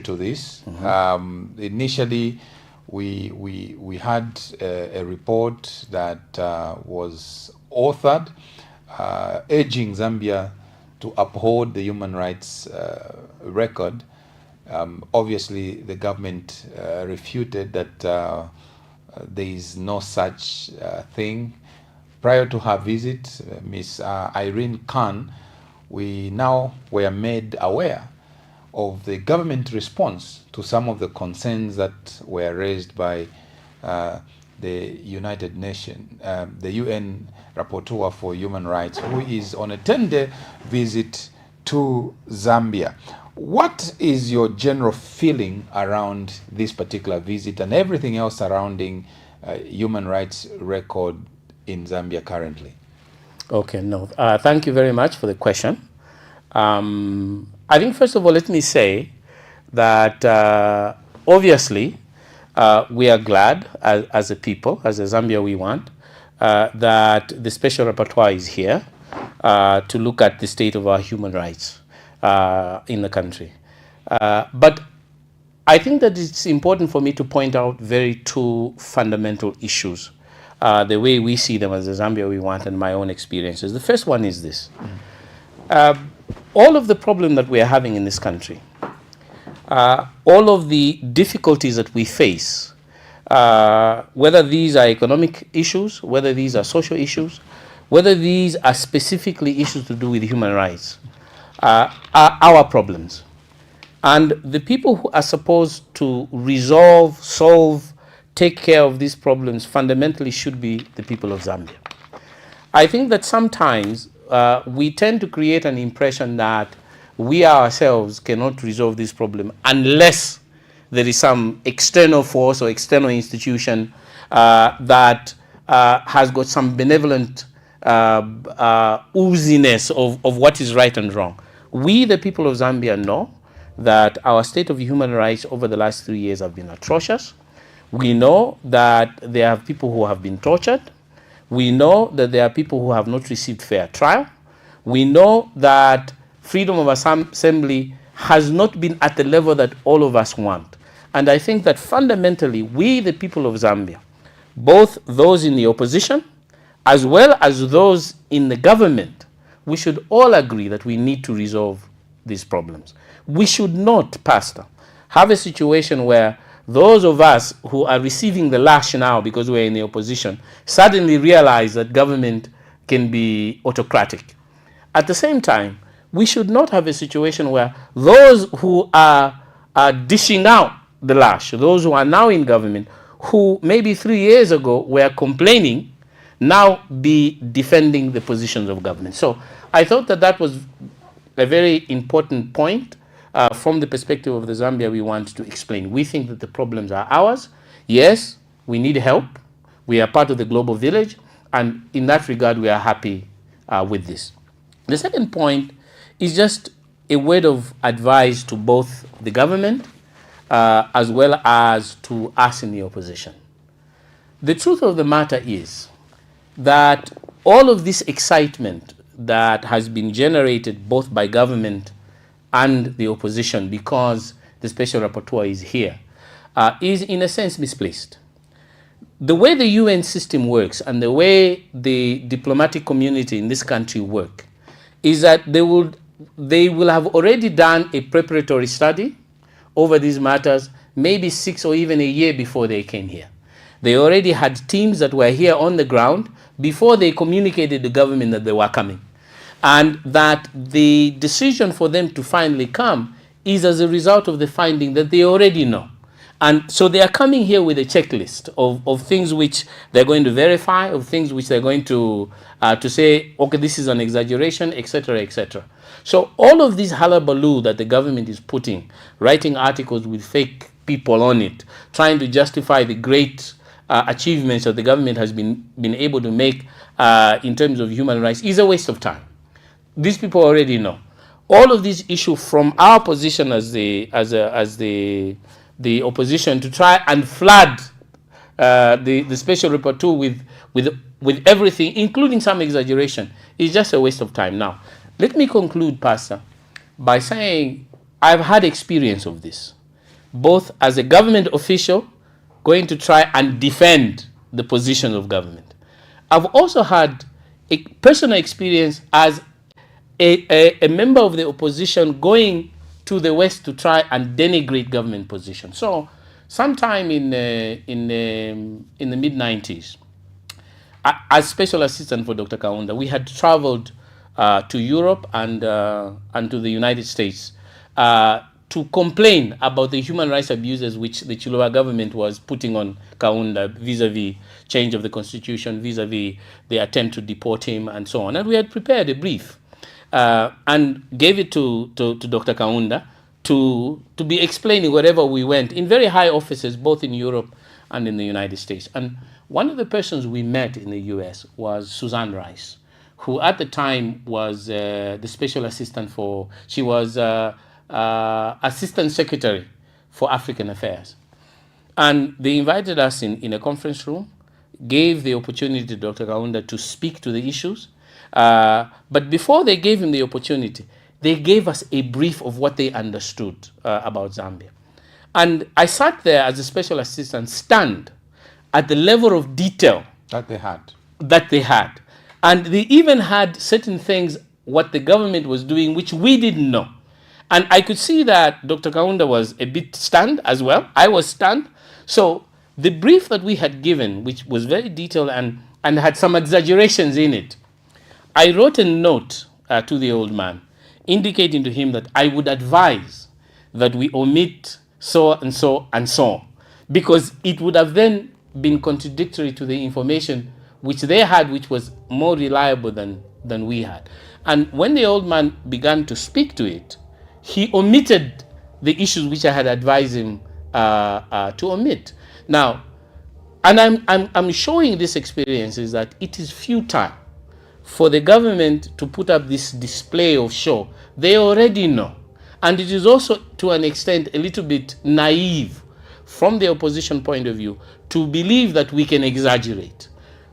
to this. Initially, we had a report that was authored urging Zambia to uphold the human rights record. Obviously, the government refuted that there is no such thing. Prior to her visit, Ms. Irene Khan, we now were made aware of the government response to some of the concerns that were raised by the United Nations, the UN Rapporteur for Human Rights, who is on a 10-day visit to Zambia. What is your general feeling around this particular visit and everything else surrounding human rights record in Zambia currently? Okay, no. Thank you very much for the question. I think, first of all, let me say that obviously we are glad as a people, as a Zambia we want, that the Special Rapporteur is here to look at the state of our human rights in the country. But I think that it's important for me to point out two fundamental issues, the way we see them as the Zambia we want and my own experiences. The first one is this. All of the problem that we are having in this country, all of the difficulties that we face, whether these are economic issues, whether these are social issues, whether these are specifically issues to do with human rights, are our problems. And the people who are supposed to resolve, solve, take care of these problems fundamentally should be the people of Zambia. I think that sometimes we tend to create an impression that we ourselves cannot resolve this problem unless there is some external force or external institution that has got some benevolent ooziness of what is right and wrong. We, the people of Zambia, know that our state of human rights over the last 3 years have been atrocious. We know that there are people who have been tortured. We know that there are people who have not received fair trial. We know that freedom of assembly has not been at the level that all of us want. And I think that fundamentally, we, the people of Zambia, both those in the opposition as well as those in the government, we should all agree that we need to resolve these problems. We should not, Pastor, have a situation where those of us who are receiving the lash now because we're in the opposition suddenly realize that government can be autocratic. At the same time, we should not have a situation where those who are dishing out the lash, those who are now in government, who maybe 3 years ago were complaining, now be defending the positions of government. So I thought that that was a very important point from the perspective of the Zambia we want to explain. We think that the problems are ours. Yes, we need help. We are part of the global village. And in that regard, we are happy with this. The second point is just a word of advice to both the government as well as to us in the opposition. The truth of the matter is that all of this excitement that has been generated both by government and the opposition because the Special Rapporteur is here is in a sense misplaced. The way the UN system works and the way the diplomatic community in this country work is that they will have already done a preparatory study over these matters, maybe 6 or even a year before they came here. They already had teams that were here on the ground before they communicated to the government that they were coming. And that the decision for them to finally come is as a result of the finding that they already know. And so they are coming here with a checklist of things which they're going to verify, of things which they're going to say, okay, this is an exaggeration, etc., etc. So all of this hullabaloo that the government is putting, writing articles with fake people on it, trying to justify the great achievements that the government has been able to make in terms of human rights, is a waste of time. These people already know. All of these issues from our position as the opposition to try and flood the Special Rapporteur with everything, including some exaggeration, is just a waste of time. Now, let me conclude, Pastor, by saying I've had experience of this. both as a government official going to try and defend the position of government. I've also had a personal experience as a member of the opposition going to the West to try and denigrate government position. So sometime in the mid-90s, as special assistant for Dr. Kaunda, we had traveled to Europe and to the United States to complain about the human rights abuses which the Chiluba government was putting on Kaunda vis-a-vis change of the constitution, vis-a-vis the attempt to deport him and so on. And we had prepared a brief and gave it to Dr. Kaunda to be explaining wherever we went in very high offices, both in Europe and in the United States. And one of the persons we met in the US was Suzanne Rice, who at the time was the special assistant she was assistant secretary for African Affairs. And they invited us in a conference room, gave the opportunity to Dr. Kaunda to speak to the issues. But before they gave him the opportunity, they gave us a brief of what they understood about Zambia. And I sat there as a special assistant, stunned at the level of detail that they had. And they even had certain things, what the government was doing, which we didn't know. And I could see that Dr. Kaunda was a bit stunned as well. I was stunned. So the brief that we had given, which was very detailed and had some exaggerations in it, I wrote a note to the old man, indicating to him that I would advise that we omit so and so and so, because it would have then been contradictory to the information which they had, which was more reliable than we had. And when the old man began to speak to it, he omitted the issues which I had advised him to omit. Now, and I'm showing this experience is that it is futile for the government to put up this display of show. They already know. And it is also, to an extent, a little bit naive from the opposition point of view to believe that we can exaggerate.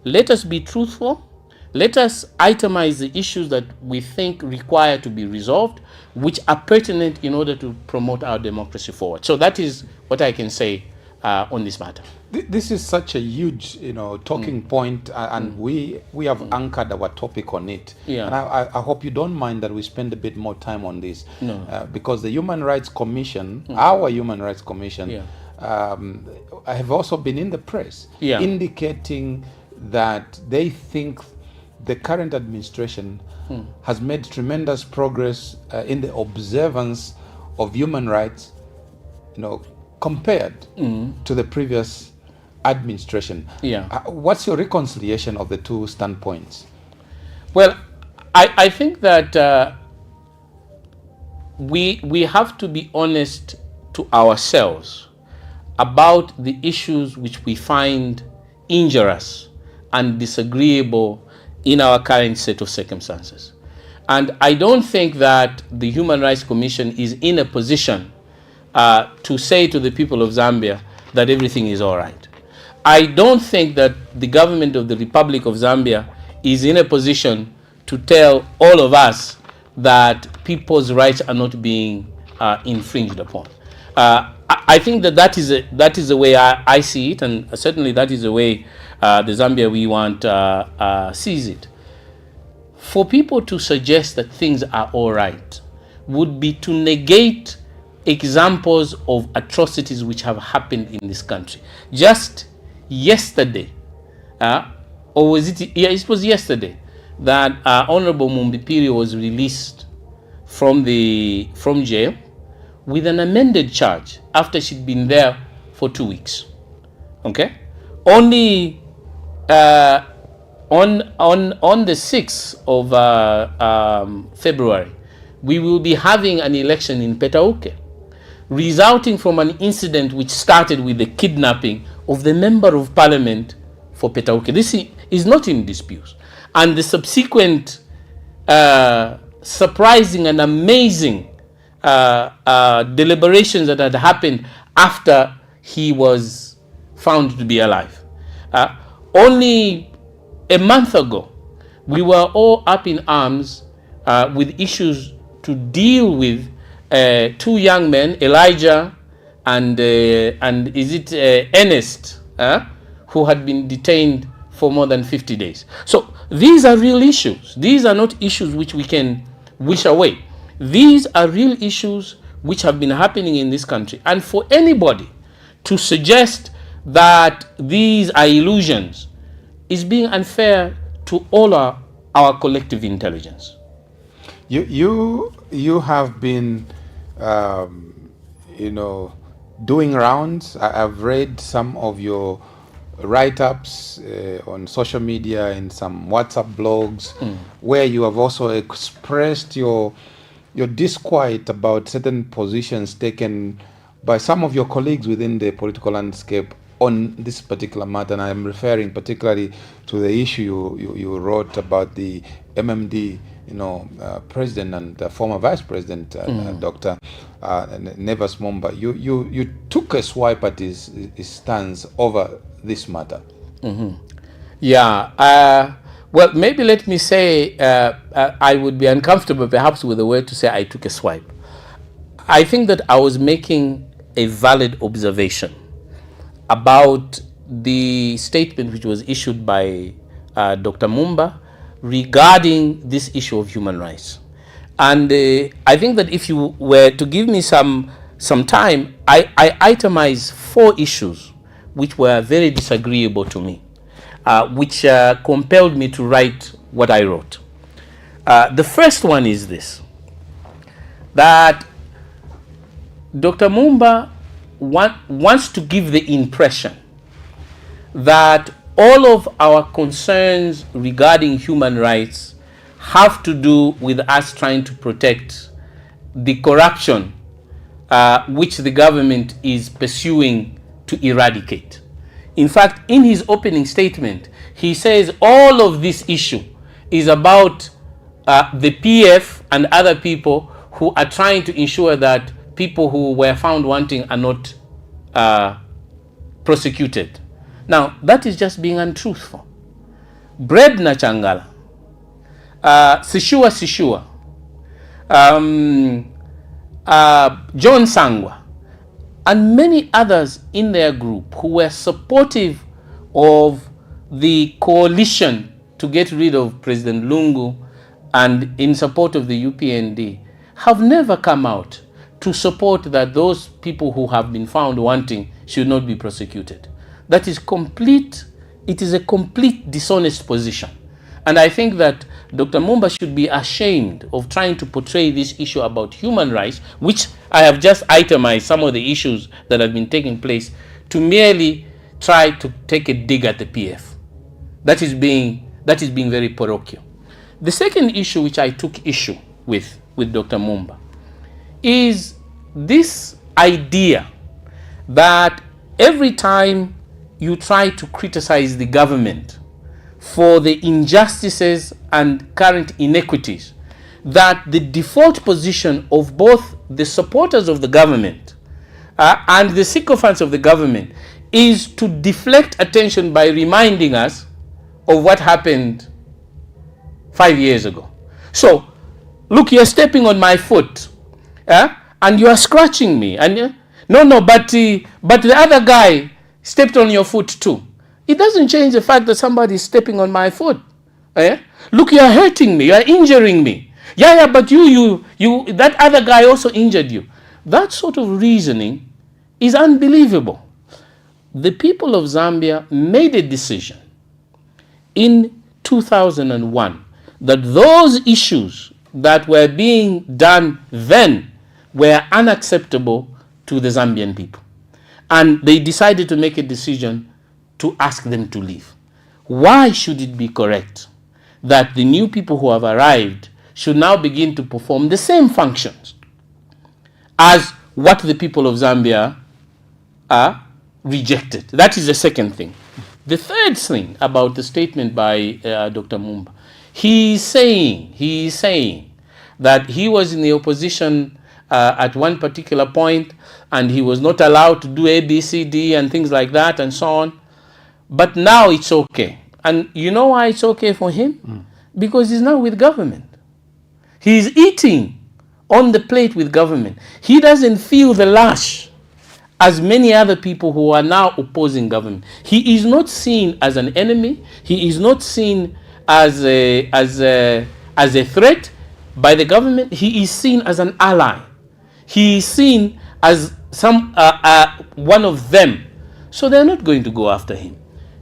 Let us be truthful. Let us itemize the issues that we think require to be resolved, which are pertinent in order to promote our democracy forward. So that is what I can say on this matter. This is such a huge, talking point, and we have anchored our topic on it. Yeah. And I hope you don't mind that we spend a bit more time on this, because the Human Rights Commission, our Human Rights Commission, have also been in the press indicating that they think the current administration has made tremendous progress in the observance of human rights, compared to the previous administration. What's your reconciliation of the two standpoints? Well, I think that we have to be honest to ourselves about the issues which we find injurious and disagreeable in our current set of circumstances. And I don't think that the Human Rights Commission is in a position to say to the people of Zambia that everything is all right. I don't think that the government of the Republic of Zambia is in a position to tell all of us that people's rights are not being infringed upon. I think that is the way I see it, and certainly that is the way the Zambia we want sees it. For people to suggest that things are all right would be to negate examples of atrocities which have happened in this country. Just yesterday, or was it? Yeah, it was yesterday that Honorable Mumbipiri was released from jail with an amended charge after she'd been there for 2 weeks. Okay, only on the 6th of February, we will be having an election in Petauke, resulting from an incident which started with the kidnapping of the member of parliament for Petauke. This is not in dispute. And the subsequent surprising and amazing deliberations that had happened after he was found to be alive. Only a month ago, we were all up in arms with issues to deal with 2 young men, Elijah and is it Ernest, who had been detained for more than 50 days. So these are real issues. These are not issues which we can wish away. These are real issues which have been happening in this country. And for anybody to suggest that these are illusions is being unfair to all our collective intelligence. You have been, doing rounds. I've read some of your write-ups on social media and some WhatsApp blogs, where you have also expressed your disquiet about certain positions taken by some of your colleagues within the political landscape on this particular matter. And I'm referring particularly to the issue you wrote about the MMD, president and the former vice president, Dr. Nevas Momba. You took a swipe at his stance over this matter. Yeah. Well, maybe let me say I would be uncomfortable perhaps with the word to say I took a swipe. I think that I was making a valid observation about the statement which was issued by Dr. Mumba regarding this issue of human rights. And I think that if you were to give me some time, I itemized 4 issues which were very disagreeable to me, which compelled me to write what I wrote. The first one is this, that Dr. Mumba wants to give the impression that all of our concerns regarding human rights have to do with us trying to protect the corruption which the government is pursuing to eradicate. In fact, in his opening statement, he says all of this issue is about the PF and other people who are trying to ensure that people who were found wanting are not prosecuted. Now, that is just being untruthful. Bread na Changala, Sishua, John Sangwa, and many others in their group who were supportive of the coalition to get rid of President Lungu and in support of the UPND have never come out to support that those people who have been found wanting should not be prosecuted. That is complete, it is a complete dishonest position. And I think that Dr. Mumba should be ashamed of trying to portray this issue about human rights, which I have just itemized some of the issues that have been taking place, to merely try to take a dig at the PF. That is being very parochial. The second issue which I took issue with Dr. Mumba is this idea that every time you try to criticize the government for the injustices and current inequities, that the default position of both the supporters of the government and the sycophants of the government is to deflect attention by reminding us of what happened 5 years ago. So, look, you're stepping on my foot, and you are scratching me, and but the other guy stepped on your foot too. It doesn't change the fact that somebody is stepping on my foot. Look, you are hurting me, you are injuring me. Yeah, but you that other guy also injured you. That sort of reasoning is unbelievable. The people of Zambia made a decision in 2001 that those issues that were being done then were unacceptable to the Zambian people. And they decided to make a decision to ask them to leave. Why should it be correct that the new people who have arrived should now begin to perform the same functions as what the people of Zambia rejected? That is the second thing. The third thing about the statement by Dr. Mumba, he is saying that he was in the opposition at one particular point and he was not allowed to do A, B, C, D and things like that and so on. But now it's okay. And you know why it's okay for him? Because he's now with government. He's eating on the plate with government. He doesn't feel the lash as many other people who are now opposing government. He is not seen as an enemy. He is not seen as a threat by the government. He is seen as an ally. He is seen as one of them. So they're not going to go after him.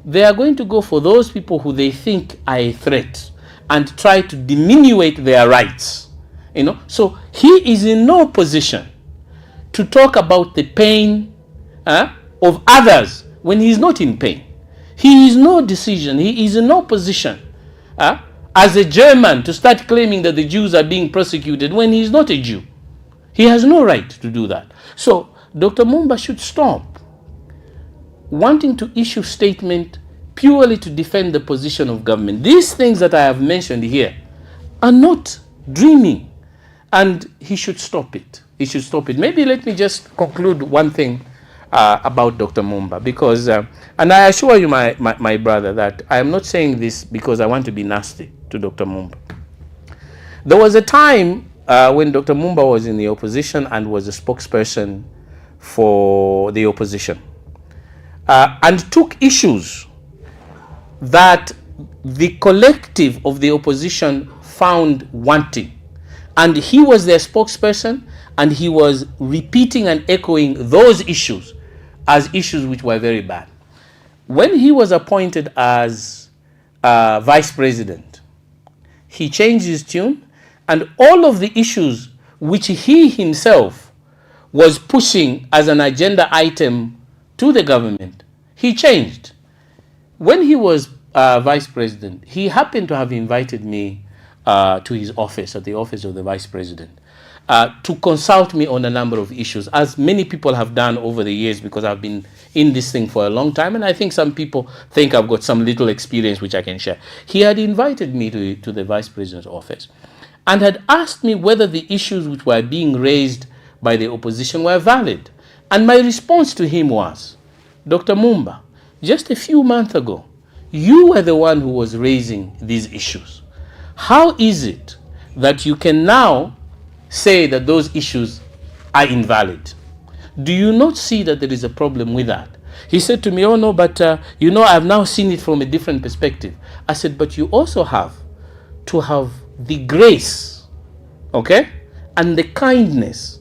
They are going to go for those people who they think are a threat and try to diminuate their rights. So he is in no position to talk about the pain of others when he is not in pain. He is no decision. He is in no position as a German to start claiming that the Jews are being persecuted when he is not a Jew. He has no right to do that. So Dr. Mumba should stop wanting to issue statement purely to defend the position of government. These things that I have mentioned here are not dreaming, and he should stop it. He should stop it. Maybe let me just conclude one thing about Dr. Mumba, because, and I assure you, my brother, that I am not saying this because I want to be nasty to Dr. Mumba. There was a time when Dr. Mumba was in the opposition and was a spokesperson for the opposition, and took issues that the collective of the opposition found wanting. And he was their spokesperson, and he was repeating and echoing those issues as issues which were very bad. When he was appointed as vice president, he changed his tune, and all of the issues which he himself was pushing as an agenda item to the government, he changed. When he was vice president, he happened to have invited me to his office, at the office of the vice president, to consult me on a number of issues, as many people have done over the years, because I've been in this thing for a long time, and I think some people think I've got some little experience which I can share. He had invited me to the vice president's office and had asked me whether the issues which were being raised by the opposition were valid. And my response to him was, Dr. Mumba, just a few months ago, you were the one who was raising these issues. How is it that you can now say that those issues are invalid? Do you not see that there is a problem with that? He said to me, oh no, but I've now seen it from a different perspective. I said, but you also have to have the grace, okay, and the kindness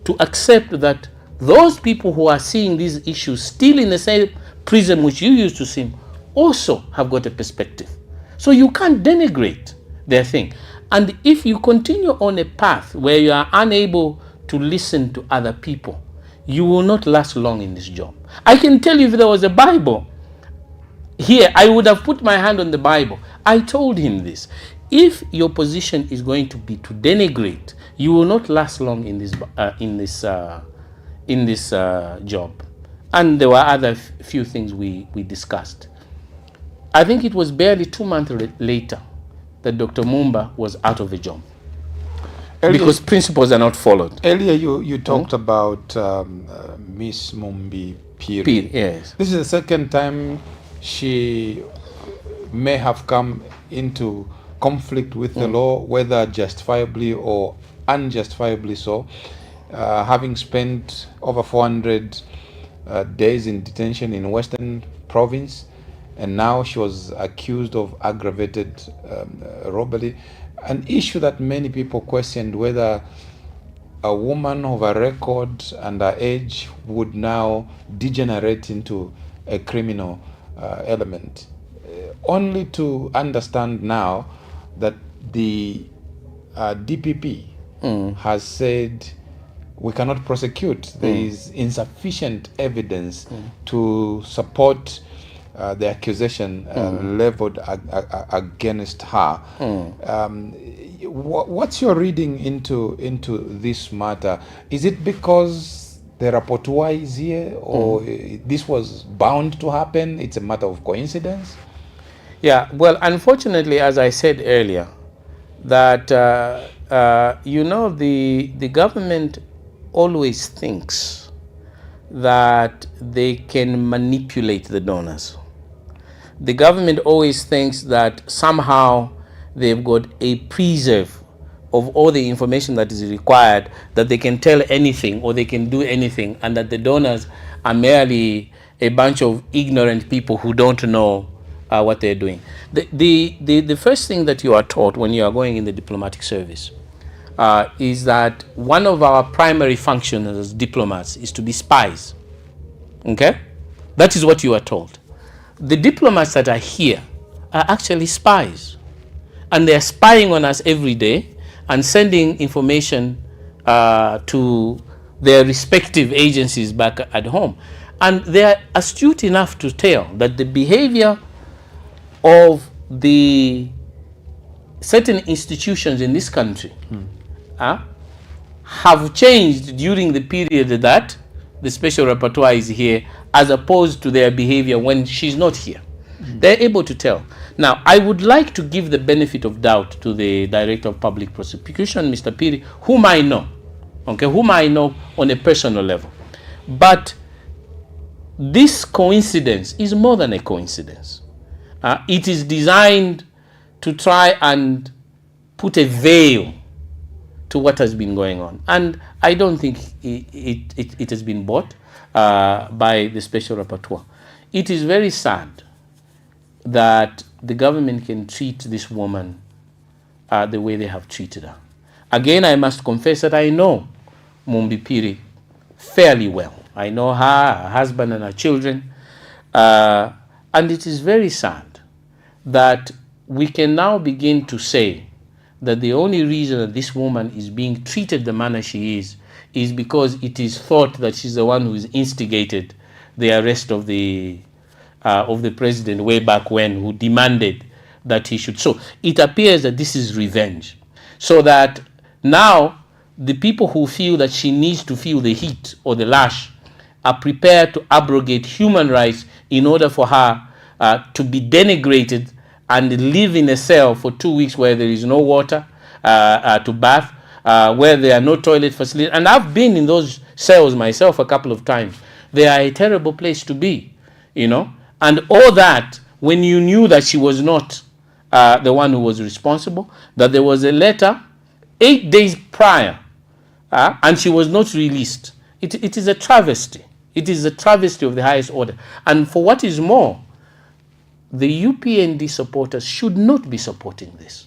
to accept that those people who are seeing these issues still in the same prism which you used to see them also have got a perspective. So you can't denigrate their thing. And if you continue on a path where you are unable to listen to other people, you will not last long in this job. I can tell you, if there was a Bible here, I would have put my hand on the Bible. I told him this. If your position is going to be to denigrate, you will not last long in this job. And there were other few things we discussed. I think it was barely 2 months later that Dr. Mumba was out of the job. Because principles are not followed. Earlier you talked about Miss Mumbi Piri. Yes. This is the second time she may have come into conflict with the law, whether justifiably or unjustifiably so, having spent over 400 days in detention in Western Province, and now she was accused of aggravated robbery, an issue that many people questioned whether a woman of a record and her age would now degenerate into a criminal element. Only to understand now that the DPP has said we cannot prosecute. There is insufficient evidence to support the accusation leveled against her. What's your reading into this matter? Is it because the rapporteur is here, or this was bound to happen? It's a matter of coincidence? Yeah, well, unfortunately, as I said earlier, that the government always thinks that they can manipulate the donors. The government always thinks that somehow they've got a preserve of all the information that is required, that they can tell anything or they can do anything, and that the donors are merely a bunch of ignorant people who don't know what they're doing. The first thing that you are taught when you are going in the diplomatic service is that one of our primary functions as diplomats is to be spies. Okay? That is what you are told. The diplomats that are here are actually spies. And they are spying on us every day and sending information to their respective agencies back at home. And they are astute enough to tell that the behavior of the certain institutions in this country have changed during the period that the special rapporteur is here, as opposed to their behavior when she's not here. They're able to tell. Now, I would like to give the benefit of doubt to the Director of Public Prosecution, Mr. Piri, whom I know on a personal level. But this coincidence is more than a coincidence. It is designed to try and put a veil to what has been going on. And I don't think it has been bought by the Special Rapporteur. It is very sad that the government can treat this woman the way they have treated her. Again, I must confess that I know Muhabi Piri fairly well. I know her husband and her children. And it is very sad that we can now begin to say that the only reason that this woman is being treated the manner she is because it is thought that she's the one who has instigated the arrest of the president way back when, who demanded that he should. So it appears that this is revenge. So that now the people who feel that she needs to feel the heat or the lash are prepared to abrogate human rights in order for her to be denigrated and live in a cell for 2 weeks where there is no water to bath, where there are no toilet facilities. And I've been in those cells myself a couple of times. They are a terrible place to be, you know. And all that when you knew that she was not the one who was responsible, that there was a letter 8 days prior, and she was not released. It is a travesty. It is a travesty of the highest order. And for what is more, the UPND supporters should not be supporting this.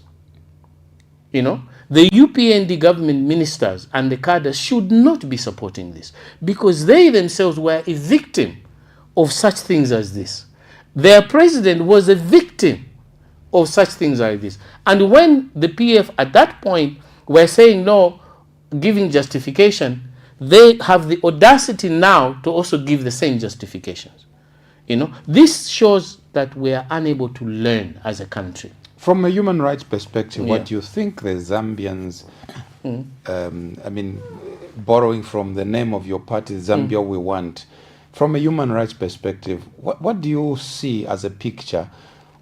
You know, the UPND government ministers and the cadres should not be supporting this, because they themselves were a victim of such things as this. Their president was a victim of such things like this. And when the PF at that point were saying no, giving justification, they have the audacity now to also give the same justifications. You know, this shows that we are unable to learn as a country. From a human rights perspective, what do you think the Zambians, I mean, borrowing from the name of your party, Zambia We Want, from a human rights perspective, what do you see as a picture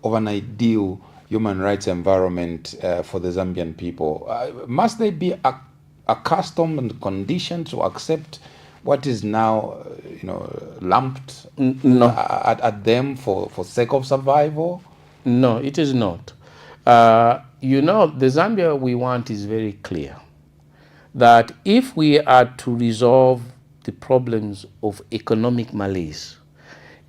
of an ideal human rights environment for the Zambian people? Must they be accustomed and conditioned to accept what is now, you know, lumped at them for sake of survival? No, it is not. You know, the Zambia we want is very clear that if we are to resolve the problems of economic malaise,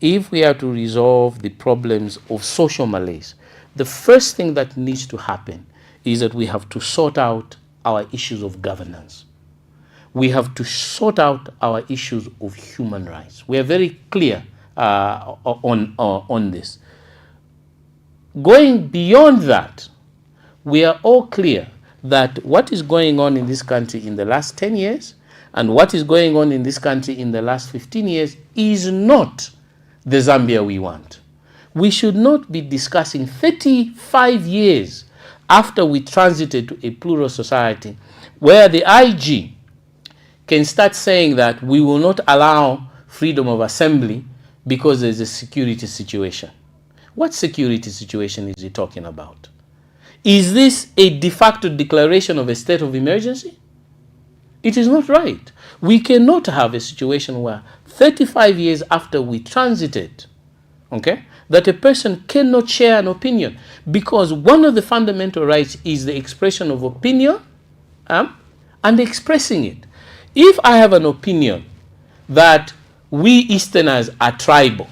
if we are to resolve the problems of social malaise, the first thing that needs to happen is that we have to sort out our issues of governance. We have to sort out our issues of human rights. We are very clear on this. Going beyond that, we are all clear that what is going on in this country in the last 10 years and what is going on in this country in the last 15 years is not the Zambia we want. We should not be discussing 35 years after we transited to a plural society where the IG can start saying that we will not allow freedom of assembly because there's a security situation. What security situation is he talking about? Is this a de facto declaration of a state of emergency? It is not right. We cannot have a situation where 35 years after we transited, okay, that a person cannot share an opinion, because one of the fundamental rights is the expression of opinion and expressing it. If I have an opinion that we Easterners are tribal,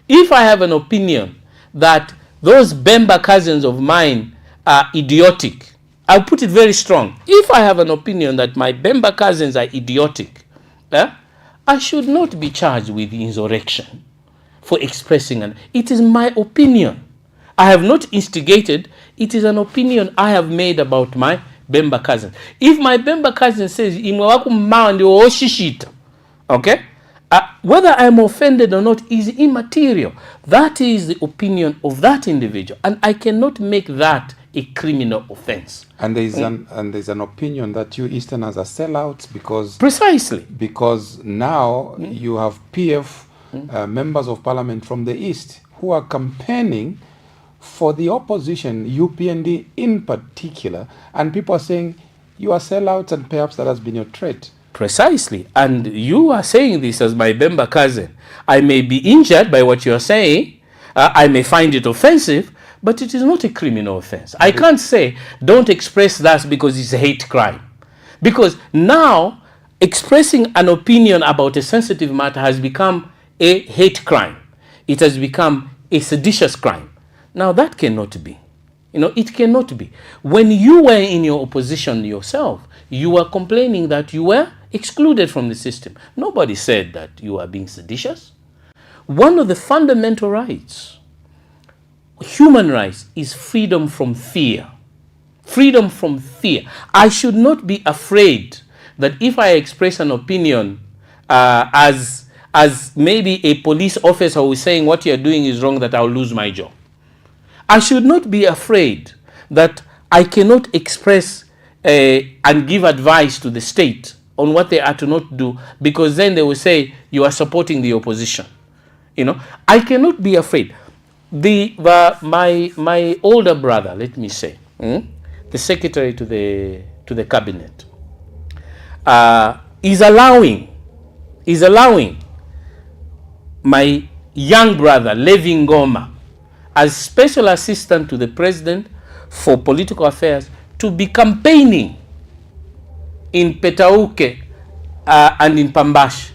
if I have an opinion that those Bemba cousins of mine are idiotic, I'll put it very strong. If I have an opinion that my Bemba cousins are idiotic, I should not be charged with insurrection for expressing an. It is my opinion. I have not instigated. It is an opinion I have made about my Bemba cousin. If my Bemba cousin says, okay, whether I'm offended or not is immaterial. That is the opinion of that individual, and I cannot make that a criminal offense. And there's an opinion that you Easterners are sellouts because precisely because now you have PF members of parliament from the East who are campaigning for the opposition, UPND in particular, and people are saying you are sellouts and perhaps that has been your trait. Precisely. And you are saying this as my Bemba cousin. I may be injured by what you're saying. I may find it offensive, but it is not a criminal offense. I can't say don't express that because it's a hate crime. Because now expressing an opinion about a sensitive matter has become a hate crime. It has become a seditious crime. Now that cannot be. It cannot be. When you were in your opposition yourself, you were complaining that you were excluded from the system. Nobody said that you are being seditious. One of the fundamental rights, human rights, is freedom from fear. Freedom from fear. I should not be afraid that if I express an opinion as maybe a police officer who is saying what you're doing is wrong, that I'll lose my job. I should not be afraid that I cannot express and give advice to the state on what they are to not do, because then they will say you are supporting the opposition. I cannot be afraid. My older brother, let me say, the secretary to the cabinet, is allowing my young brother Levi Ngoma, as special assistant to the president for political affairs, to be campaigning in Petauke and in Pambash.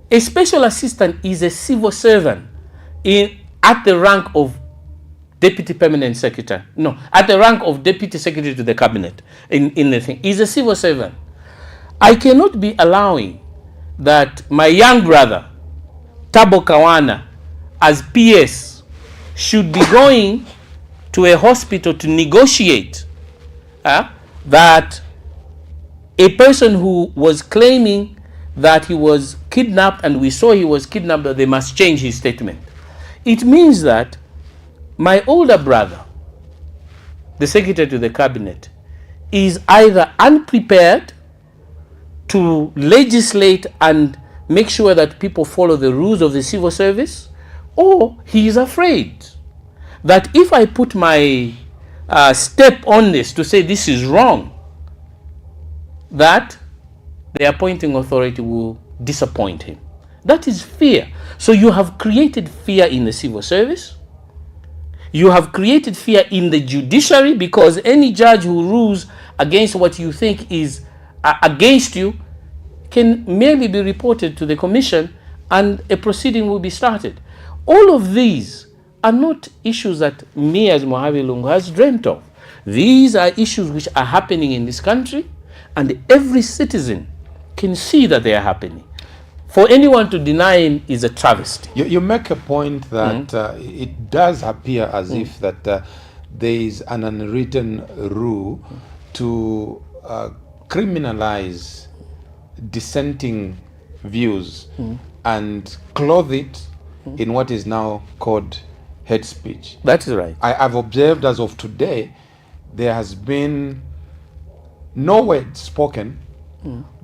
A special assistant is a civil servant at the rank of deputy permanent secretary. No, at the rank of deputy secretary to the cabinet in the thing. He's a civil servant. I cannot be allowing that my young brother, Tabo Kawana, as PS, should be going to a hospital to negotiate that a person who was claiming that he was kidnapped, and we saw he was kidnapped, that they must change his statement. It means that my older brother, the secretary to the cabinet, is either unprepared to legislate and make sure that people follow the rules of the civil service, or he is afraid that if I put my step on this to say this is wrong, that the appointing authority will disappoint him. That is fear. So you have created fear in the civil service. You have created fear in the judiciary, because any judge who rules against what you think is against you can merely be reported to the commission and a proceeding will be started. All of these are not issues that me as Muhabi Lungu has dreamt of. These are issues which are happening in this country, and every citizen can see that they are happening. For anyone to deny him is a travesty. You make a point that it does appear as if that there is an unwritten rule to criminalize dissenting views and clothe it in what is now called hate speech. That is right. I've observed as of today, there has been no word spoken,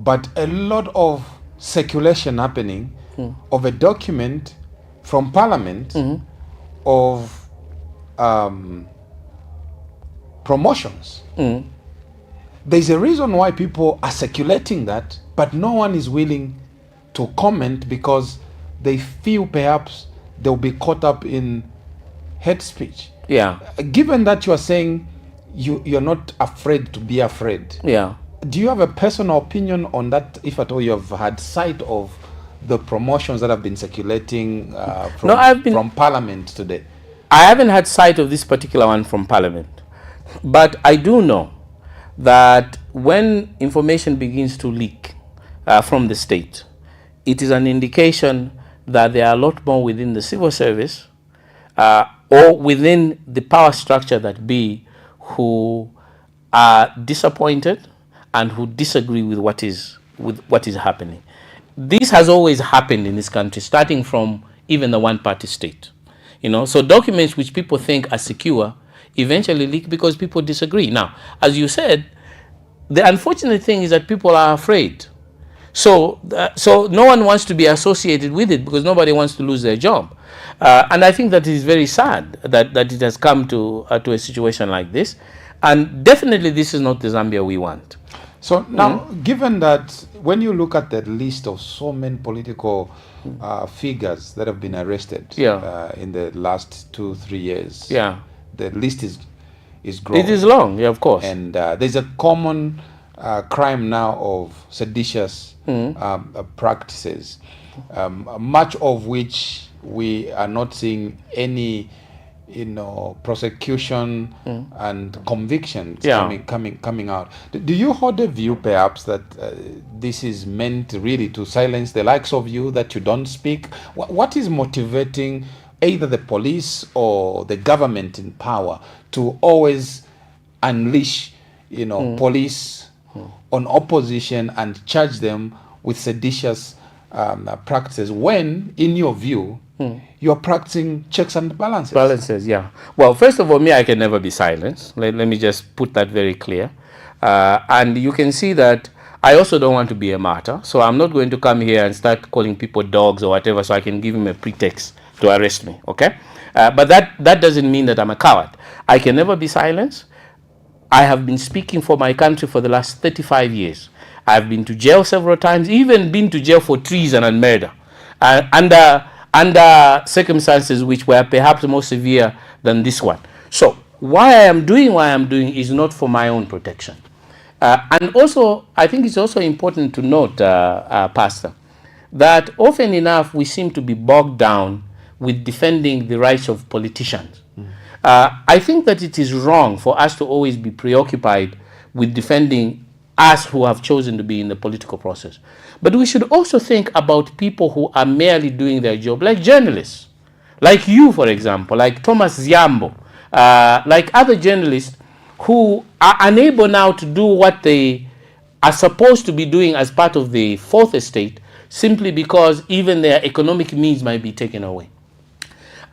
but a lot of circulation happening of a document from Parliament of promotions. There's a reason why people are circulating that, but no one is willing to comment because they feel perhaps they'll be caught up in hate speech. Yeah. Given that you are saying you're not afraid to be afraid. Yeah. Do you have a personal opinion on that, if at all you have had sight of the promotions that have been circulating from Parliament today? I haven't had sight of this particular one from Parliament. But I do know that when information begins to leak from the state, it is an indication that there are a lot more within the civil service or within the power structure that be who are disappointed and who disagree with what is happening. This has always happened in this country, starting from even the one-party state. So documents which people think are secure eventually leak because people disagree. Now, as you said, the unfortunate thing is that people are afraid. So no one wants to be associated with it because nobody wants to lose their job. And I think that it is very sad that it has come to a situation like this. And definitely this is not the Zambia we want. So now, given that when you look at the list of so many political figures that have been arrested in the last 2-3 years, the list is growing. It is long, yeah, of course. And there's a common crime now of seditious practices, much of which we are not seeing any prosecution and convictions coming out. Do you hold a view perhaps that this is meant really to silence the likes of you, that you don't speak? What is motivating either the police or the government in power to always unleash police on opposition and charge them with seditious practices when, in your view, you're practicing checks and balances? Balances, yeah. Well, first of all, I can never be silenced. Let me just put that very clear. And you can see that I also don't want to be a martyr. So I'm not going to come here and start calling people dogs or whatever so I can give him a pretext to arrest me, okay? But that doesn't mean that I'm a coward. I can never be silenced. I have been speaking for my country for the last 35 years. I've been to jail several times, even been to jail for treason and murder. Under circumstances which were perhaps more severe than this one. So why I am doing is not for my own protection. And also, I think it's also important to note, Pastor, that often enough we seem to be bogged down with defending the rights of politicians. I think that it is wrong for us to always be preoccupied with defending us who have chosen to be in the political process. But we should also think about people who are merely doing their job, like journalists, like you, for example, like Thomas Ziambo, like other journalists who are unable now to do what they are supposed to be doing as part of the fourth estate, simply because even their economic means might be taken away.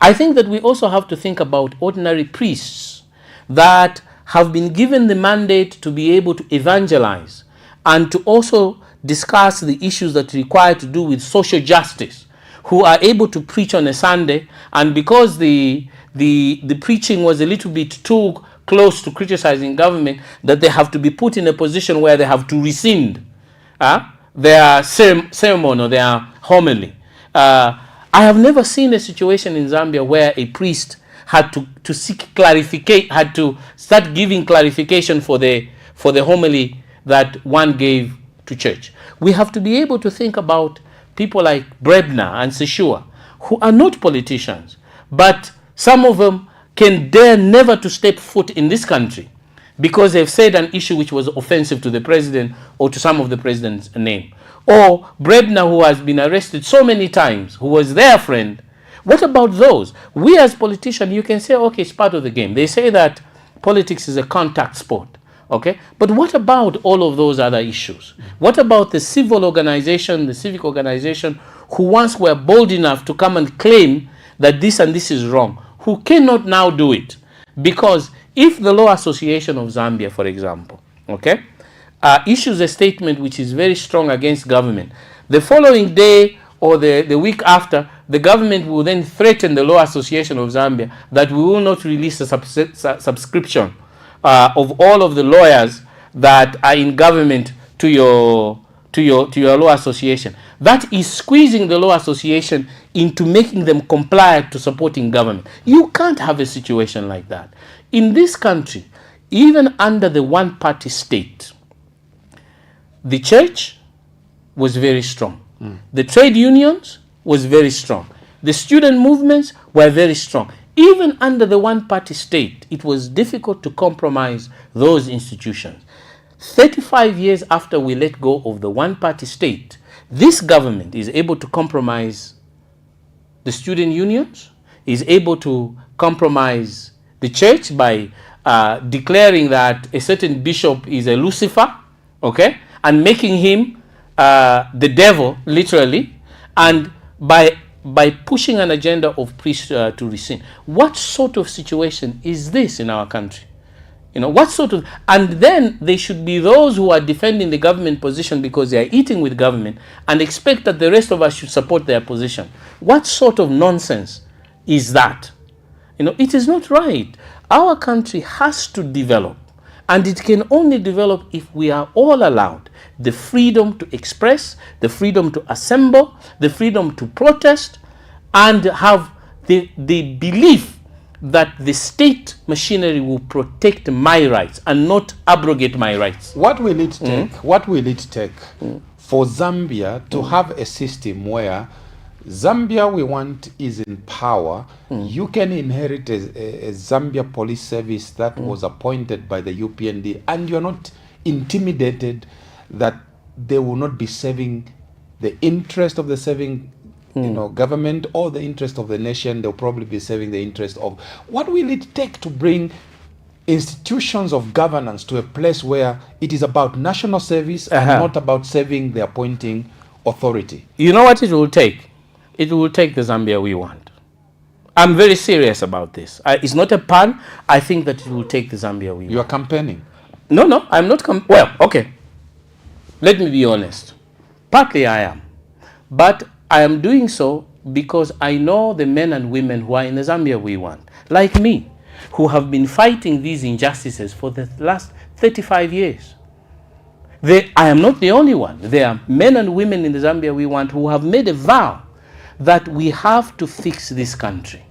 I think that we also have to think about ordinary priests that have been given the mandate to be able to evangelize and to also discuss the issues that require to do with social justice, who are able to preach on a Sunday, and because the preaching was a little bit too close to criticizing government, that they have to be put in a position where they have to rescind their sermon or their homily. I have never seen a situation in Zambia where a priest had to seek clarification, had to start giving clarification for the homily that one gave to church. We have to be able to think about people like Brebner and Seshua, who are not politicians, but some of them can dare never to step foot in this country because they've said an issue which was offensive to the president or to some of the president's name. Or Brebner, who has been arrested so many times, who was their friend. What about those? We as politicians, you can say, okay, it's part of the game. They say that politics is a contact sport, okay? But what about all of those other issues? What about the civil organization, the civic organization, who once were bold enough to come and claim that this and this is wrong, who cannot now do it? Because if the Law Association of Zambia, for example, okay, issues a statement which is very strong against government, the following day or the week after, the government will then threaten the Law Association of Zambia that we will not release a subscription of all of the lawyers that are in government to your law association. That is squeezing the law association into making them comply to supporting government. You can't have a situation like that. In this country, even under the one-party state, the church was very strong. The trade unions was very strong. The student movements were very strong. Even under the one-party state, it was difficult to compromise those institutions. 35 years after we let go of the one-party state, this government is able to compromise the student unions, is able to compromise the church by declaring that a certain bishop is a Lucifer, okay, and making him the devil, literally, and by pushing an agenda of priests to rescind. What sort of situation is this in our country? You know, what sort of, and then they should be those who are defending the government position because they are eating with government and expect that the rest of us should support their position. What sort of nonsense is that? You know, it is not right. Our country has to develop, and it can only develop if we are all allowed the freedom to express, the freedom to assemble, the freedom to protest, and have the belief that the state machinery will protect my rights and not abrogate my rights. What will it take? What will it take for Zambia to have a system where Zambia we want is in power? You can inherit a Zambia police service that was appointed by the UPND, and you're not intimidated that they will not be serving the interest of the serving government or the interest of the nation. They'll probably be serving the interest of. What will it take to bring institutions of governance to a place where it is about national service and not about serving the appointing authority? You know what it will take? It will take the Zambia we want. I'm very serious about this. It's not a pun. I think that it will take the Zambia we want. You are campaigning? No, I'm not. Well, okay. Let me be honest. Partly I am. But I am doing so because I know the men and women who are in the Zambia we want, like me, who have been fighting these injustices for the last 35 years. I am not the only one. There are men and women in the Zambia we want who have made a vow that we have to fix this country.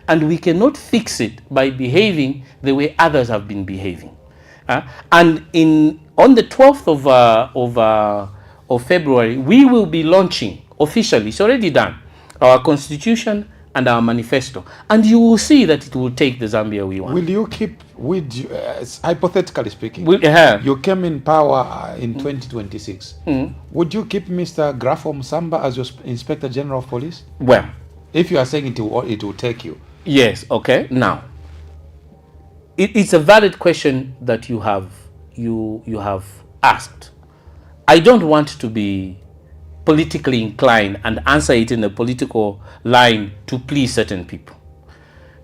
And we cannot fix it by behaving the way others have been behaving. And on the 12th of February, we will be launching officially, it's already done, our constitution and our manifesto. And you will see that it will take the Zambia we want. Will you keep, hypothetically speaking, you came in power in 2026. Would you keep Mr. Grafo Musamba as your Inspector General of Police? Well, if you are saying it will take you. Yes, okay. Now, it's a valid question that you have asked. I don't want to be politically inclined and answer it in a political line to please certain people.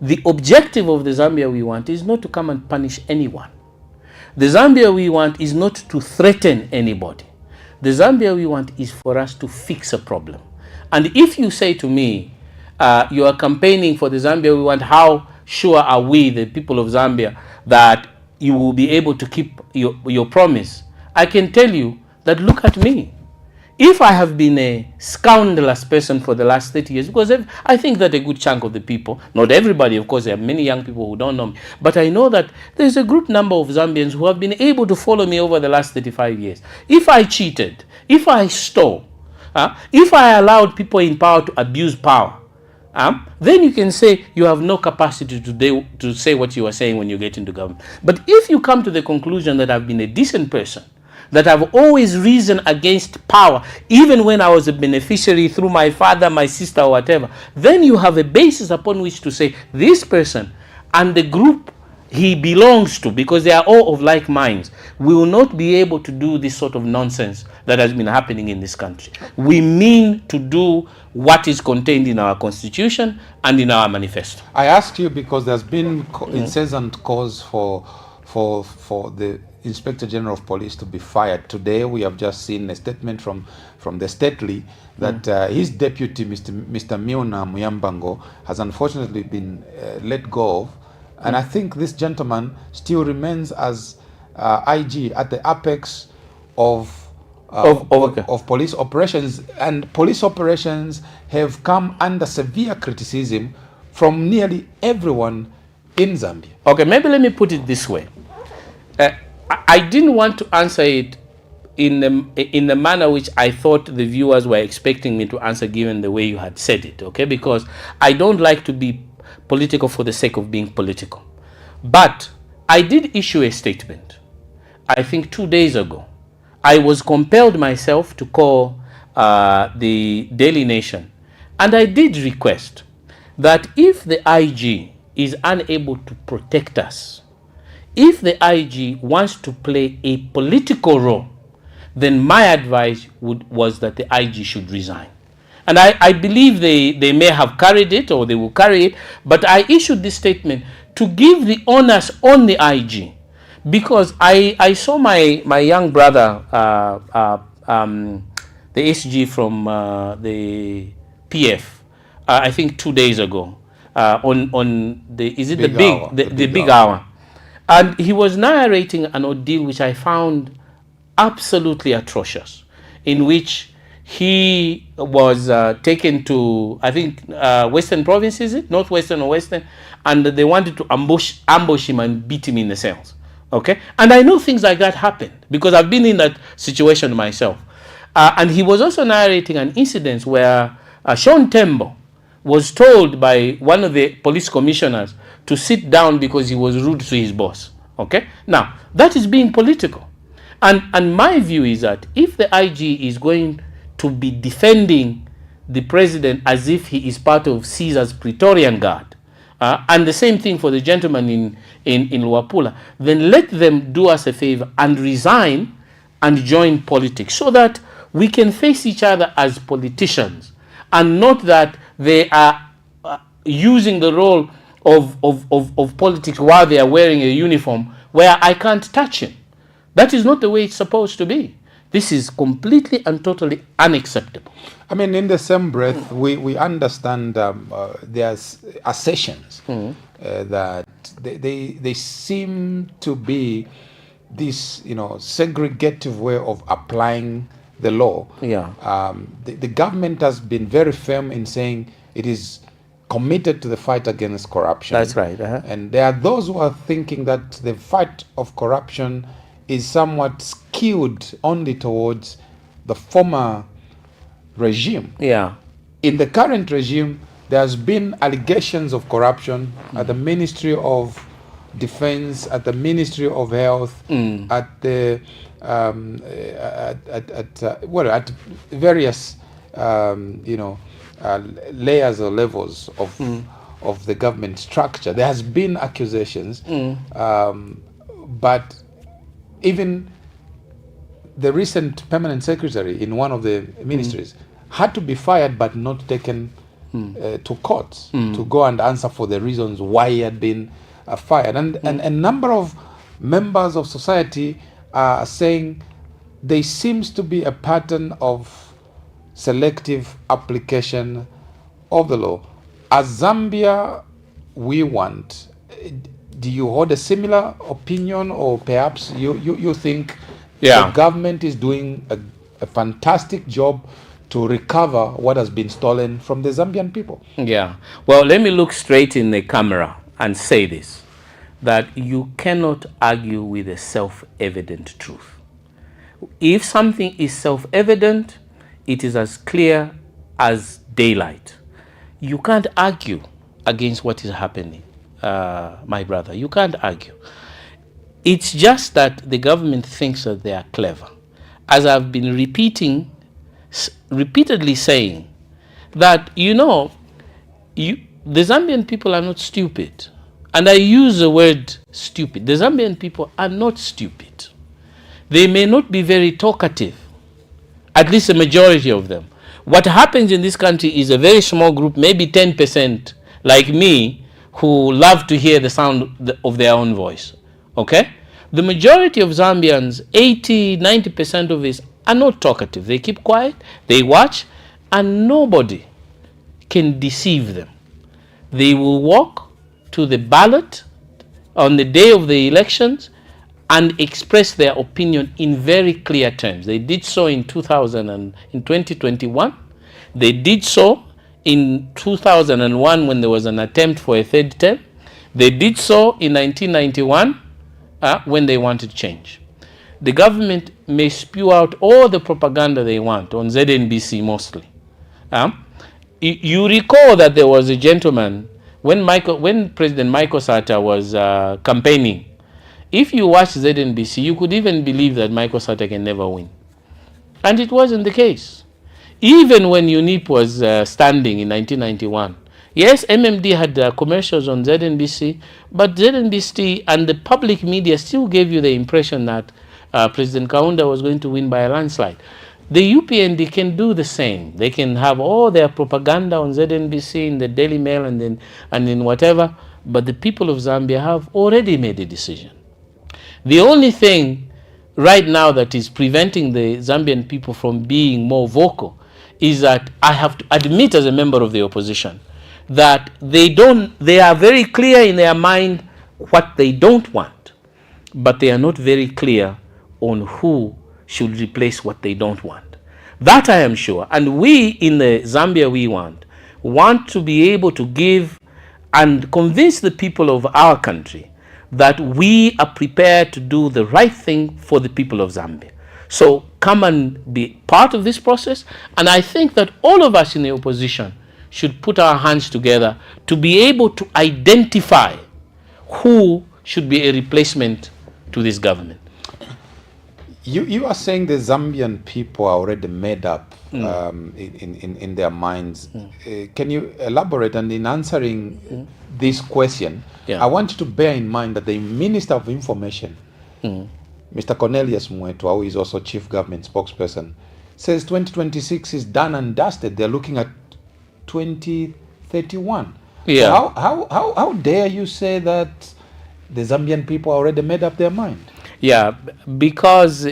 The objective of the Zambia we want is not to come and punish anyone. The Zambia we want is not to threaten anybody. The Zambia we want is for us to fix a problem. And if you say to me, you are campaigning for the Zambia we want, how sure are we, the people of Zambia, that you will be able to keep your promise? I can tell you that, look at me. If I have been a scandalous person for the last 30 years, because I think that a good chunk of the people, not everybody, of course, there are many young people who don't know me, but I know that there's a group number of Zambians who have been able to follow me over the last 35 years. If I cheated, if I stole, if I allowed people in power to abuse power, then you can say you have no capacity to say what you are saying when you get into government. But if you come to the conclusion that I've been a decent person, that I've always reasoned against power, even when I was a beneficiary through my father, my sister, or whatever, then you have a basis upon which to say this person and the group he belongs to, because they are all of like minds, will not be able to do this sort of nonsense that has been happening in this country. We mean to do what is contained in our constitution and in our manifesto. I asked you because there's been incessant cause for the Inspector General of Police to be fired. Today we have just seen a statement from the stately that his deputy, Mr. Miona Muyambango, has unfortunately been let go of. And I think this gentleman still remains as IG at the apex of police operations, and police operations have come under severe criticism from nearly everyone in Zambia. Okay, maybe let me put it this way. I didn't want to answer it in the manner which I thought the viewers were expecting me to answer, given the way you had said it, okay? Because I don't like to be political for the sake of being political. But I did issue a statement, I think 2 days ago. I was compelled myself to call the Daily Nation, and I did request that if the IG is unable to protect us, if the IG wants to play a political role, then my advice was that the IG should resign. And I believe they may have carried it, or they will carry it, but I issued this statement to give the onus on the IG, because I saw my young brother, the SG from the PF, I think 2 days ago, on the, is it the big hour. And he was narrating an ordeal which I found absolutely atrocious, in which he was taken to, I think, Western Province, is it? Northwestern or Western? And they wanted to ambush him and beat him in the cells. Okay? And I know things like that happened, because I've been in that situation myself. And he was also narrating an incident where Sean Tembo was told by one of the police commissioners to sit down because he was rude to his boss. Okay? Now, that is being political. And my view is that if the IG is going to be defending the president as if he is part of Caesar's Praetorian Guard, and the same thing for the gentleman in Luapula, then let them do us a favor and resign and join politics, so that we can face each other as politicians, and not that they are using the role of politics while they are wearing a uniform where I can't touch him. That is not the way it's supposed to be. This is completely and totally unacceptable. I mean, in the same breath, we understand there's assertions that they seem to be this, segregative way of applying the law. Yeah. The government has been very firm in saying it is committed to the fight against corruption. That's right. And there are those who are thinking that the fight of corruption is somewhat skewed only towards the former regime. Yeah. In the current regime, there has been allegations of corruption at the Ministry of Defense, at the Ministry of Health, at the at various layers or levels of the government structure. There has been accusations, but even the recent permanent secretary in one of the ministries had to be fired, but not taken to court to go and answer for the reasons why he had been fired. And a number of members of society are saying there seems to be a pattern of selective application of the law. As Zambia, we want. Do you hold a similar opinion, or perhaps you think the government is doing a fantastic job to recover what has been stolen from the Zambian people? Yeah. Well, let me look straight in the camera and say this, that you cannot argue with a self-evident truth. If something is self-evident, it is as clear as daylight. You can't argue against what is happening, my brother. You can't argue. It's just that the government thinks that they are clever. As I've been repeatedly saying, that, the Zambian people are not stupid. And I use the word stupid. The Zambian people are not stupid. They may not be very talkative, at least a majority of them. What happens in this country is a very small group, maybe 10%, like me, who love to hear the sound of their own voice. Okay? The majority of Zambians, 80-90% of us, are not talkative. They keep quiet, they watch, and nobody can deceive them. They will walk to the ballot on the day of the elections and express their opinion in very clear terms. They did so in 2021. They did so in 2001 when there was an attempt for a third term. They did so in 1991 when they wanted change. The government may spew out all the propaganda they want on ZNBC mostly. You recall that there was a gentleman when President Michael Sata was campaigning. If you watch ZNBC, you could even believe that Michael Sata can never win. And it wasn't the case. Even when UNIP was standing in 1991, yes, MMD had commercials on ZNBC, but ZNBC and the public media still gave you the impression that President Kaunda was going to win by a landslide. The UPND can do the same. They can have all their propaganda on ZNBC, in the Daily Mail, and in whatever, but the people of Zambia have already made a decision. The only thing right now that is preventing the Zambian people from being more vocal is that I have to admit, as a member of the opposition, that they are very clear in their mind what they don't want, but they are not very clear on who should replace what they don't want. That I am sure. And we in the Zambia we want to be able to give and convince the people of our country that we are prepared to do the right thing for the people of Zambia. So come and be part of this process. And I think that all of us in the opposition should put our hands together to be able to identify who should be a replacement to this government. You are saying the Zambian people are already made up in their minds. Can you elaborate? And in answering this question, I want you to bear in mind that the Minister of Information, Mr. Cornelius Mwetwa, who is also Chief Government Spokesperson, says 2026 is done and dusted. They're looking at 2031. Yeah. So how dare you say that the Zambian people already made up their mind? Yeah, because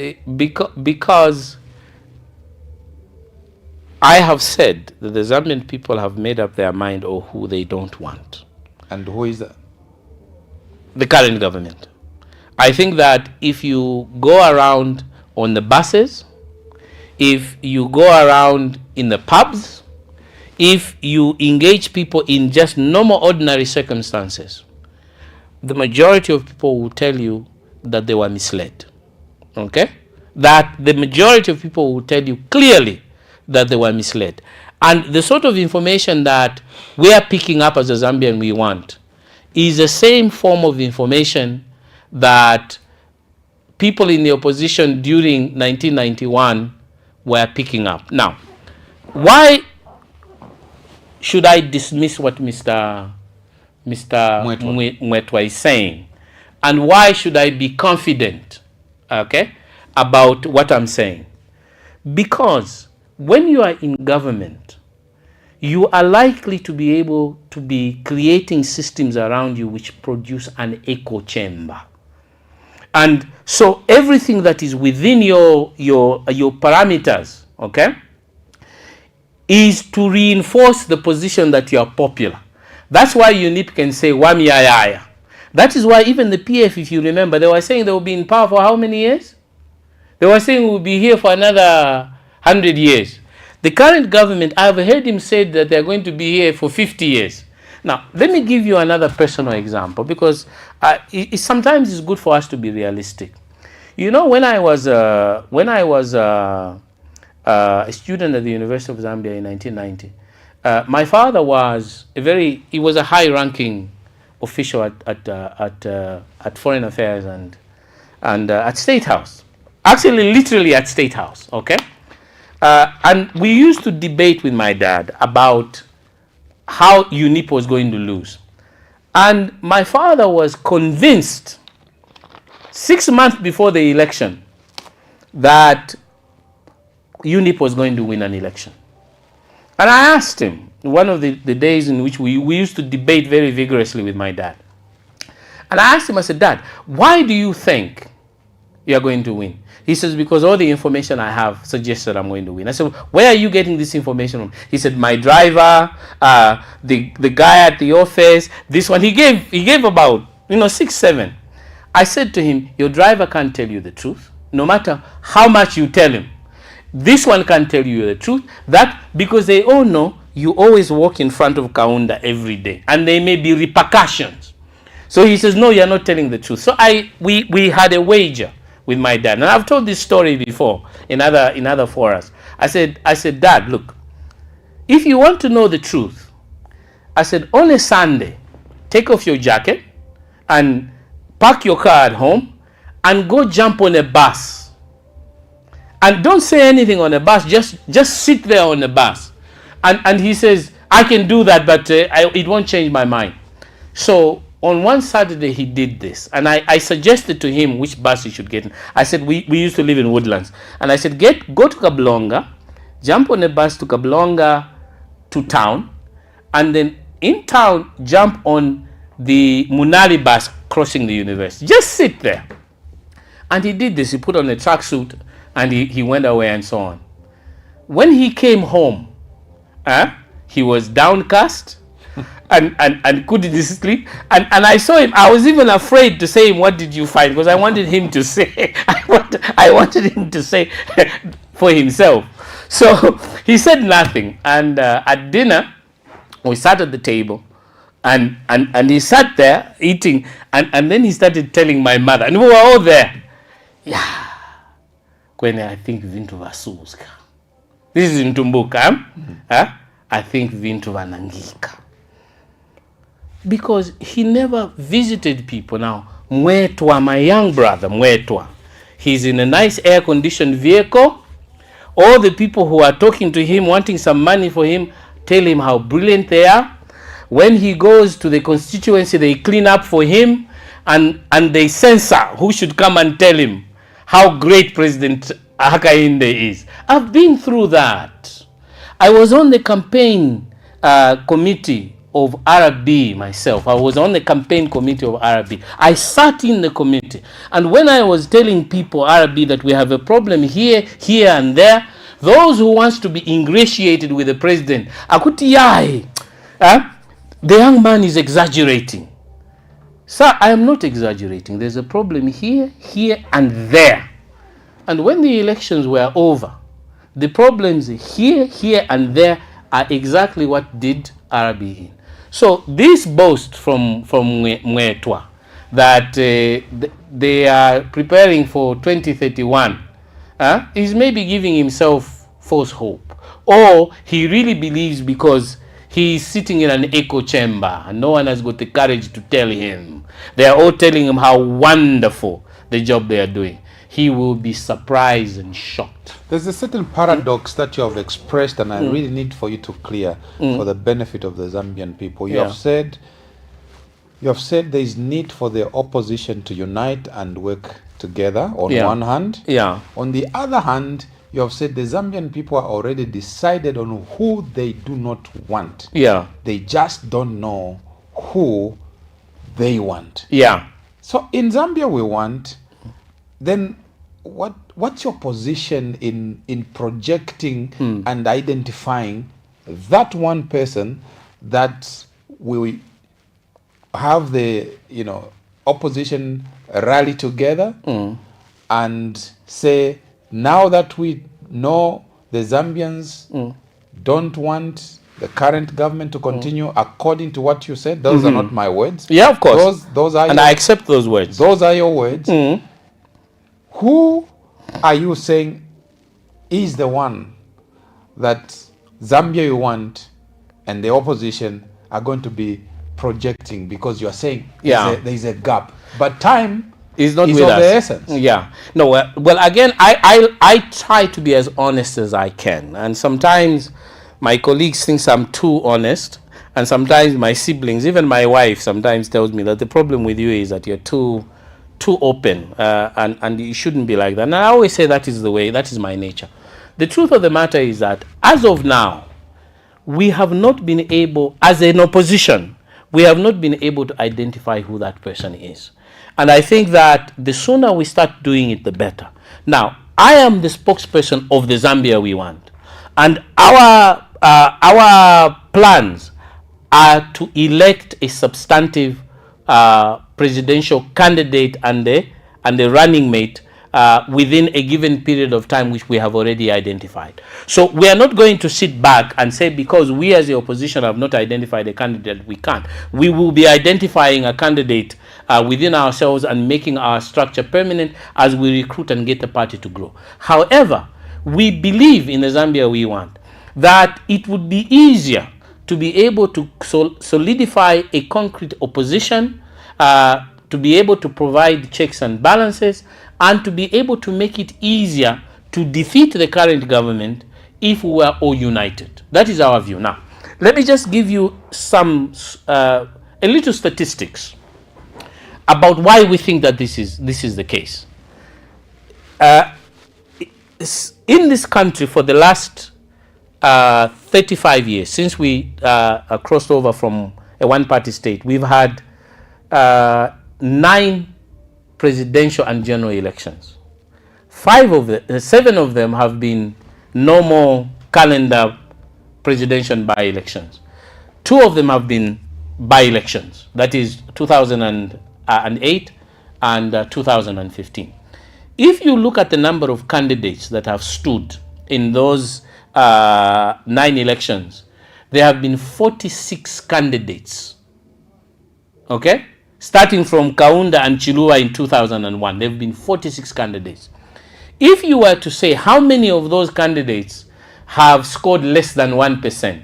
I have said that the Zambian people have made up their mind on who they don't want. And who is that? The current government. I think that if you go around on the buses, if you go around in the pubs, if you engage people in just normal, ordinary circumstances, the majority of people will tell you that they were misled. Okay? That the majority of people will tell you clearly that they were misled. And the sort of information that we are picking up as a Zambian we want is the same form of information that people in the opposition during 1991 were picking up. Now, why should I dismiss what Mr. Mwetwa is saying? And why should I be confident, about what I'm saying? Because when you are in government, you are likely to be able to be creating systems around you which produce an echo chamber. And so everything that is within your parameters, is to reinforce the position that you are popular. That's why UNIP can say Wamiyaya. That is why even the PF, if you remember, they were saying they will be in power for how many years? They were saying we'll be here for another 100 years. The current government, I've heard him say that they're going to be here for 50 years. Now, let me give you another personal example, because sometimes it's good for us to be realistic. You know, when I was a student at the University of Zambia in 1990, my father was he was a high-ranking official at Foreign Affairs and at State House. Actually, literally at State House, and we used to debate with my dad about how UNIP was going to lose. And my father was convinced 6 months before the election that UNIP was going to win an election. And I asked him, one of the days in which we used to debate very vigorously with my dad. And I asked him, I said, Dad, why do you think you are going to win? He says, because all the information I have suggests that I'm going to win. I said, where are you getting this information from? He said, my driver, the guy at the office, this one. He gave about 6, 7. I said to him, your driver can't tell you the truth, no matter how much you tell him. This one can't tell you the truth. That because they all know you always walk in front of Kaunda every day, and there may be repercussions. So he says, no, you're not telling the truth. So we had a wager with my dad. And I've told this story before in other forums. I said, Dad, look, if you want to know the truth, I said, on a Sunday, take off your jacket and park your car at home and go jump on a bus. And don't say anything on a bus, just sit there on the bus. And he says, I can do that, but it won't change my mind. So on one Saturday, he did this. And I suggested to him which bus he should get. I said, we used to live in Woodlands. And I said, go to Kablonga, jump on a bus to Kablonga to town. And then in town, jump on the Munali bus crossing the university. Just sit there. And he did this. He put on a tracksuit and he went away and so on. When he came home, he was downcast and couldn't sleep. And I saw him. I was even afraid to say him, what did you find? Because I wanted him to say, I wanted him to say for himself. So he said nothing. And at dinner, we sat at the table. And he sat there eating. And then he started telling my mother. And we were all there. Yeah. When I think vintu vasuska. This is in Tumbuka. I think vintu vanangika. Because he never visited people. Now, Mwetwa, my young brother, Mwetwa, he's in a nice air-conditioned vehicle. All the people who are talking to him, wanting some money for him, tell him how brilliant they are. When he goes to the constituency, they clean up for him and they censor who should come and tell him how great President Hakainde is. I've been through that. I was on the campaign committee of RB myself. I was on the campaign committee of RB. I sat in the committee. And when I was telling people, RB, that we have a problem here, and there, those who wants to be ingratiated with the president, the young man is exaggerating. Sir, I am not exaggerating. There's a problem here, and there. And when the elections were over, the problems here, and there are exactly what did RB in. So this boast from Mwetwa that they are preparing for 2031 is maybe giving himself false hope. Or he really believes because he's sitting in an echo chamber and no one has got the courage to tell him. They are all telling him how wonderful the job they are doing. He will be surprised and shocked. There's a certain paradox that you have expressed, and I really need for you to clear for the benefit of the Zambian people. You have said there is need for the opposition to unite and work together on one hand. Yeah. On the other hand, you have said the Zambian people are already decided on who they do not want. Yeah. They just don't know who they want. Yeah. So in Zambia we want, then what's your position in projecting and identifying that one person that will have the opposition rally together and say, now that we know the Zambians don't want the current government to continue according to what you said, those are not my words. Yeah, of course. Those are, and I accept those words. Those are your words. Who are you saying is the one that Zambia you want and the opposition are going to be projecting? Because you are saying there is a gap, but time is not of the essence. Yeah. No. Well, again, I try to be as honest as I can, and sometimes my colleagues think I'm too honest, and sometimes my siblings, even my wife, sometimes tells me that the problem with you is that you're too open, and you shouldn't be like that. And I always say that is the way, that is my nature. The truth of the matter is that as of now, we have not been able, as an opposition, we have not been able to identify who that person is. And I think that the sooner we start doing it, the better. Now, I am the spokesperson of the Zambia we want. And our plans are to elect a substantive presidential candidate and the running mate within a given period of time which we have already identified. So we are not going to sit back and say because we as the opposition have not identified a candidate, we can't. We will be identifying a candidate within ourselves and making our structure permanent as we recruit and get the party to grow. However, we believe in the Zambia we want that it would be easier to be able to solidify a concrete opposition, to be able to provide checks and balances, and to be able to make it easier to defeat the current government if we were all united. That is our view. Now, let me just give you some a little statistics about why we think that this is the case. In this country, for the last 35 years, since we crossed over from a one-party state, we've had 9 presidential and general elections. 7 of them have been normal calendar presidential by-elections. 2 of them have been by-elections, that is 2008 and 2015. If you look at the number of candidates that have stood in those 9 elections, there have been 46 candidates. Okay? Starting from Kaunda and Chiluba in 2001, there have been 46 candidates. If you were to say how many of those candidates have scored less than 1%,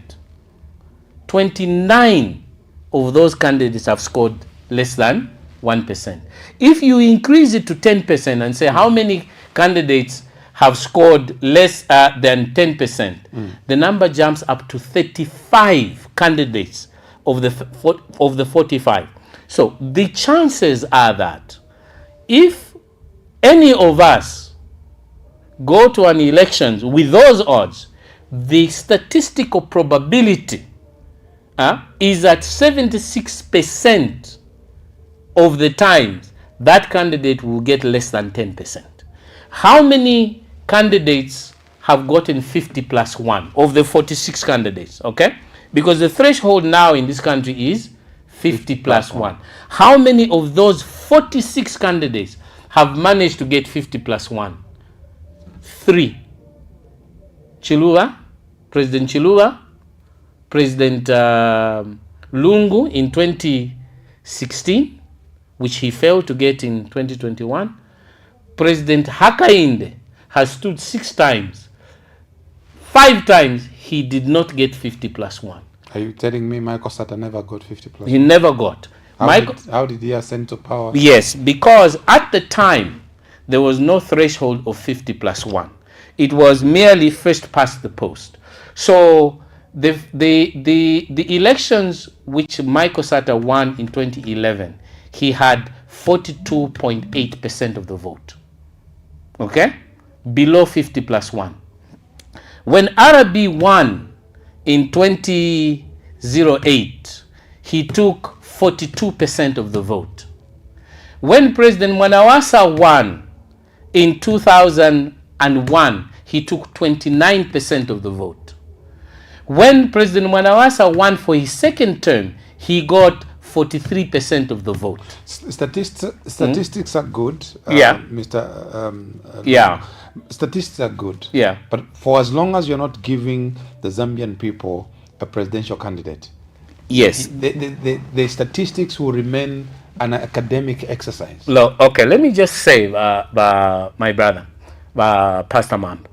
29 of those candidates have scored less than 1%. If you increase it to 10% and say how many candidates have scored less than 10%, the number jumps up to 35 candidates of the 45. So the chances are that if any of us go to an election with those odds, the statistical probability is at 76% of the times that candidate will get less than 10%. How many candidates have gotten 50 plus 1 of the 46 candidates? Okay, because the threshold now in this country is 50 plus 1. How many of those 46 candidates have managed to get 50 plus 1? 3. Chiluba, President Chiluba, President Lungu in 2016, which he failed to get in 2021. President Hakainde has stood 6 times. 5 times he did not get 50 plus 1. Are you telling me Michael Sata never got 50 plus 1? He never got. How did he ascend to power? Yes, because at the time there was no threshold of 50 plus 1. It was merely first past the post. So the elections which Michael Sata won in 2011, he had 42.8% of the vote. Okay? Below 50 plus 1. When Arabi won in 2008, he took 42% of the vote. When President Mwanawasa won in 2001, he took 29% of the vote. When President Mwanawasa won for his second term, he got 43% of the vote. Statistics are good, Mr. Statistics are good. Yeah. But for as long as you're not giving the Zambian people a presidential candidate, yes, the statistics will remain an academic exercise. Okay, let me just say, my brother, Pastor Mamb,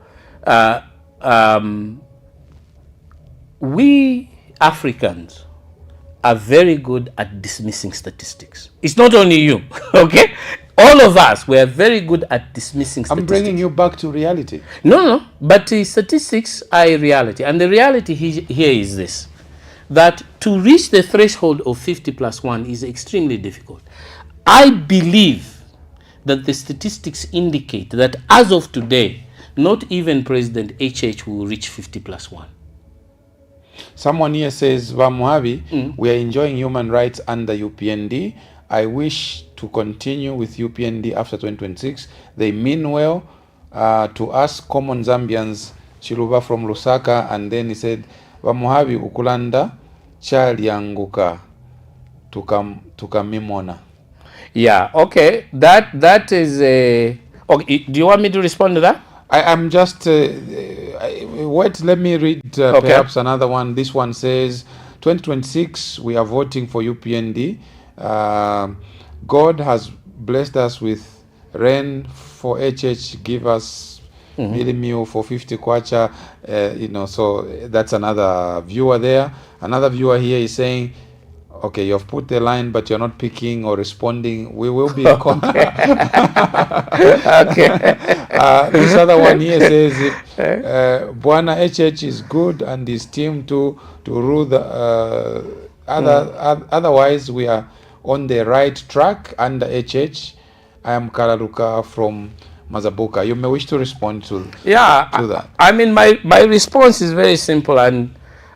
we Africans are very good at dismissing statistics. It's not only you, okay? All of us, we are very good at dismissing statistics. I'm bringing you back to reality. No, but statistics are a reality. And the reality here is this, that to reach the threshold of 50 plus 1 is extremely difficult. I believe that the statistics indicate that as of today, not even President HH will reach 50 plus 1. Someone here says, Muhabi, we are enjoying human rights under UPND. I wish to continue with UPND after 2026. They mean well to us common Zambians. Chiluba from Lusaka, and then he said, Muhabi ukulanda chalyanguka tukamimona. Yeah, okay. That is Okay, do you want me to respond to that? I'm just wait. Let me read perhaps another one. This one says, 2026. We are voting for UPND. God has blessed us with rain for HH. Give us meal for 50 kwacha. So that's another viewer there. Another viewer here is saying, okay, you've put the line, but you're not picking or responding. We will be Okay. this other one here says, Bwana HH is good and his team to rule the otherwise we are on the right track under HH. I am Karaluka from Mazabuka. You may wish to respond to that. I mean, my response is very simple, and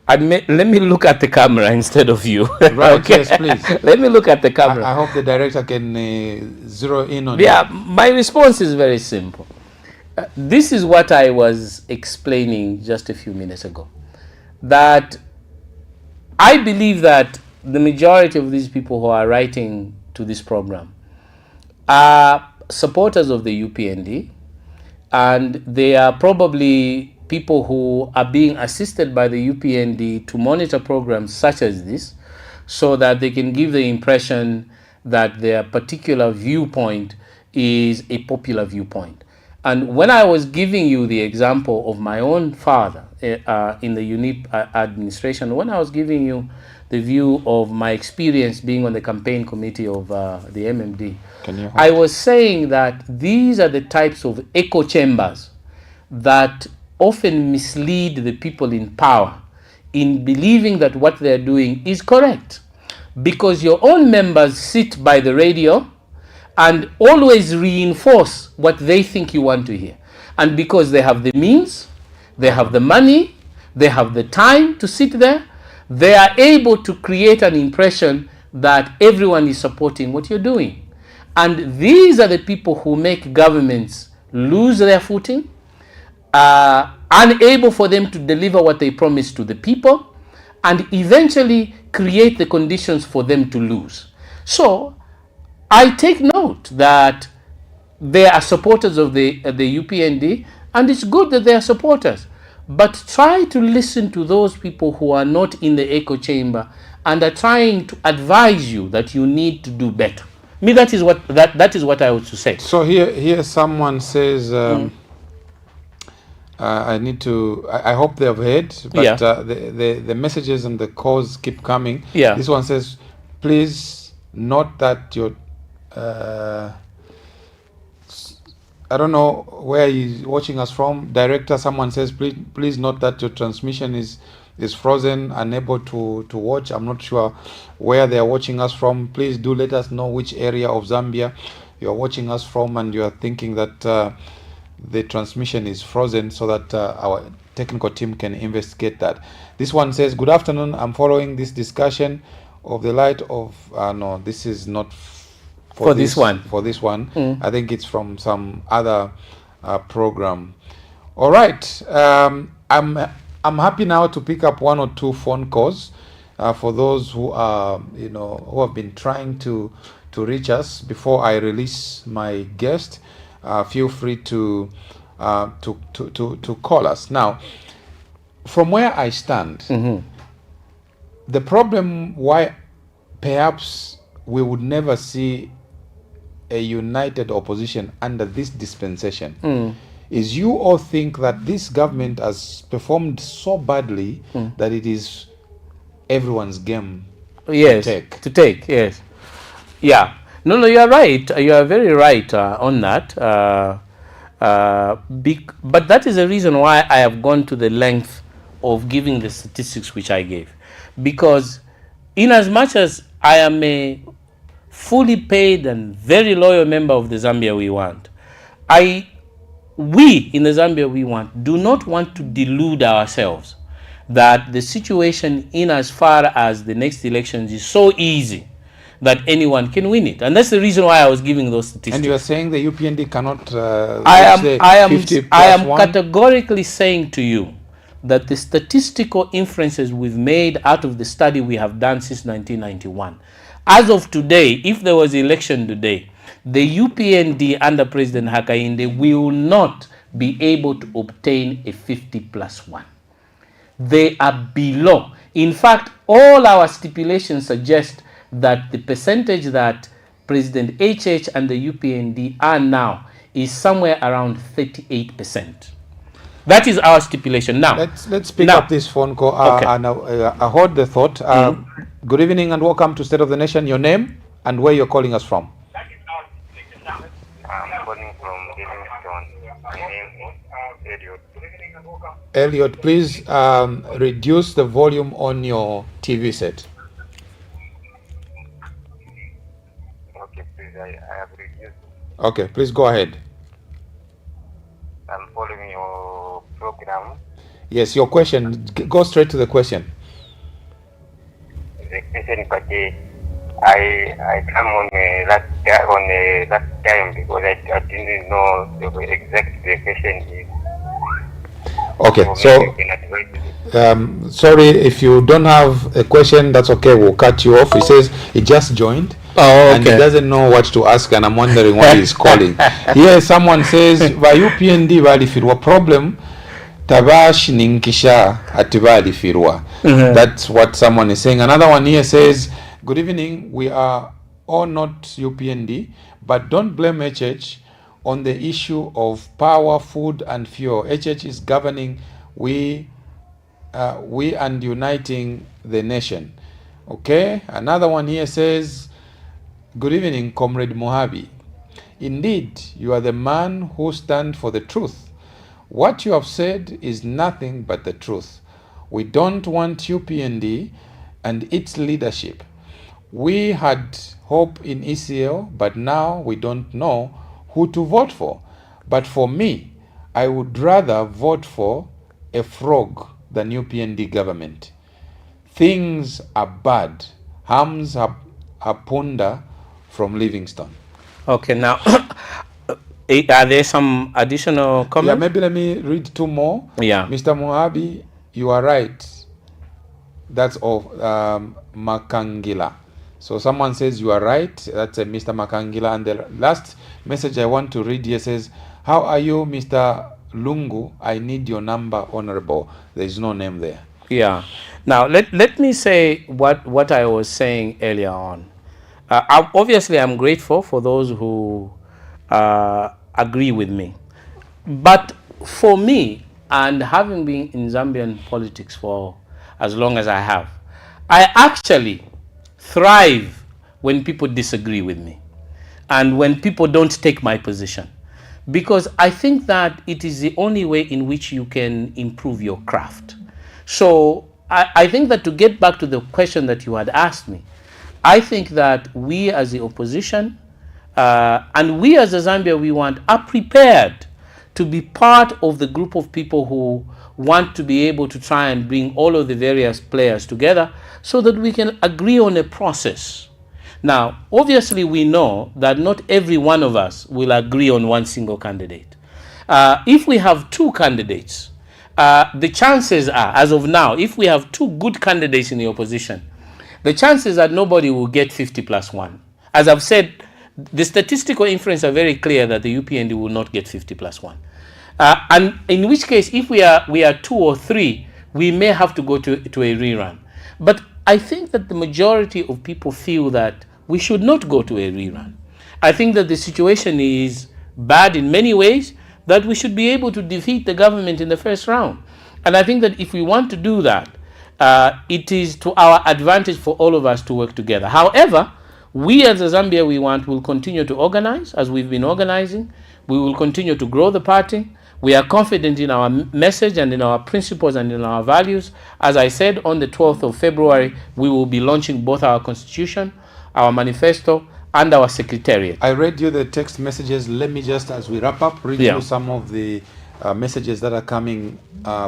let me look at the camera instead of you. Right, okay? Yes, please. Let me look at the camera. I hope the director can zero in on Yeah, my response is very simple. This is what I was explaining just a few minutes ago. That I believe that the majority of these people who are writing to this program are supporters of the UPND, and they are probably people who are being assisted by the UPND to monitor programs such as this, so that they can give the impression that their particular viewpoint is a popular viewpoint. And when I was giving you the example of my own father in the UNIP administration, when I was giving you the view of my experience being on the campaign committee of the MMD, I was saying that these are the types of echo chambers that often mislead the people in power in believing that what they're doing is correct. Because your own members sit by the radio and always reinforce what they think you want to hear. And because they have the means, they have the money, they have the time to sit there, they are able to create an impression that everyone is supporting what you're doing. And these are the people who make governments lose their footing, unable for them to deliver what they promise to the people, and eventually create the conditions for them to lose. So I take note that they are supporters of the UPND, and it's good that they are supporters. But try to listen to those people who are not in the echo chamber and are trying to advise you that you need to do better. Me, that is what I would say. So here someone says, I need to. I hope they have heard, but the messages and the calls keep coming. Yeah. This one says, please note that your. I don't know where he's watching us from. Director, someone says, please note that your transmission is frozen, unable to watch. I'm not sure where they are watching us from. Please do let us know which area of Zambia you are watching us from, and you are thinking that the transmission is frozen, so that our technical team can investigate that. This one says, good afternoon. I'm following this discussion of the light of. No, this is not. For this one. I think it's from some other program. All right. I'm happy now to pick up one or two phone calls for those who are who have been trying to reach us. Before I release my guest, feel free to call us. Now, from where I stand, the problem why perhaps we would never see a united opposition under this dispensation is you all think that this government has performed so badly that it is everyone's game to take. Yes. Yeah. No, you are right. You are very right on that. But that is the reason why I have gone to the length of giving the statistics which I gave. Because in as much as I am a fully paid and very loyal member of the Zambia We Want, we in the Zambia We Want do not want to delude ourselves that the situation in as far as the next elections is so easy that anyone can win it. And that's the reason why I was giving those statistics. And you are saying the UPND cannot I am categorically saying to you that the statistical inferences we've made out of the study we have done since 1991, as of today, if there was election today, the UPND under President Hakainde will not be able to obtain a 50+1. They are below. In fact, all our stipulations suggest that the percentage that President HH and the UPND are now is somewhere around 38%. That is our stipulation. Now, let's pick up this phone call. Okay. And I hold the thought. Good evening and welcome to State of the Nation. Your name and where you're calling us from? I'm calling from Livingston. My name is Elliot. Elliot, please reduce the volume on your TV set. Okay, please, I have reduced. Okay, please go ahead. I'm following your program. Yes, your question. Go straight to the question. The question, but I come on last time because I didn't know the exact the question is. Okay, so sorry if you don't have a question. That's okay. We'll cut you off. He says he just joined. Oh, okay. And he doesn't know what to ask, and I'm wondering why he's calling. Here, someone says, "By UPND, balifirwa problem, tabash ninkisha atibalifirwa." That's what someone is saying. Another one here says, "Good evening. We are all not UPND, but don't blame HH on the issue of power, food, and fuel. HH is governing. We and uniting the nation." Okay. Another one here says, "Good evening, Comrade Muhabi. Indeed, you are the man who stands for the truth. What you have said is nothing but the truth. We don't want UPND and its leadership. We had hope in ECL, but now we don't know who to vote for. But for me, I would rather vote for a frog than UPND government. Things are bad. Hams Apunda from Livingston." Okay, now, are there some additional comments? Yeah, maybe let me read two more. Yeah. Mr. Muhabi, you are right. That's of Makangila. So someone says you are right. That's a Mr. Makangila. And the last message I want to read here says, "How are you, Mr. Lungu? I need your number, honorable." There is no name there. Yeah. Now, let me say what I was saying earlier on. Obviously, I'm grateful for those who agree with me. But for me, and having been in Zambian politics for as long as I have, I actually thrive when people disagree with me and when people don't take my position. Because I think that it is the only way in which you can improve your craft. So I think that to get back to the question that you had asked me, I think that we as the opposition and we as the Zambia we want are prepared to be part of the group of people who want to be able to try and bring all of the various players together so that we can agree on a process. Now, obviously we know that not every one of us will agree on one single candidate. If we have two candidates, the chances are, as of now, if we have two good candidates in the opposition, the chances that nobody will get 50+1. As I've said, the statistical inference are very clear that the UPND will not get 50+1. And in which case, if we are two or three, we may have to go to a rerun. But I think that the majority of people feel that we should not go to a rerun. I think that the situation is bad in many ways, that we should be able to defeat the government in the first round. And I think that if we want to do that, it is to our advantage for all of us to work together. However, we as a Zambia we want will continue to organize as we've been organizing. We will continue to grow the party. We are confident in our message and in our principles and in our values. As I said, on the 12th of February, we will be launching both our constitution, our manifesto, and our secretariat. I read you the text messages. Let me just, as we wrap up, read you some of the messages that are coming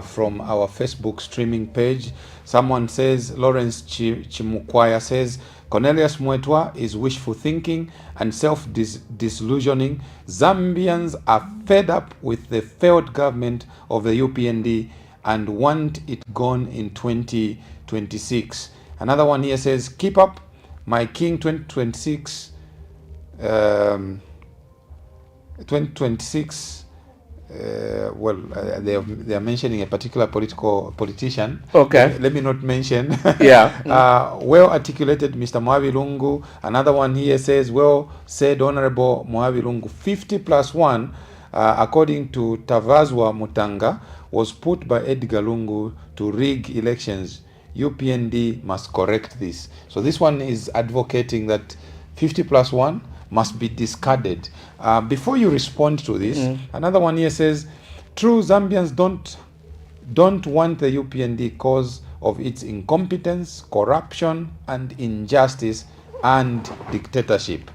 from our Facebook streaming page. Someone says, Lawrence Chimukwaya says, Cornelius Mwetwa is wishful thinking and self-disillusioning. Zambians are fed up with the failed government of the UPND and want it gone in 2026. Another one here says, keep up, my king 2026. 2026. They are mentioning a particular politician. Okay. Let me not mention. Yeah. Well articulated, Mr. Muhabi Lungu. Another one here says, well said, Honorable Muhabi Lungu. 50+1, according to Tavazwa Mutanga, was put by Edgar Lungu to rig elections. UPND must correct this. So this one is advocating that 50+1 must be discarded. Before you respond to this, another one here says, true, Zambians don't want the UPND because of its incompetence, corruption, and injustice and dictatorship.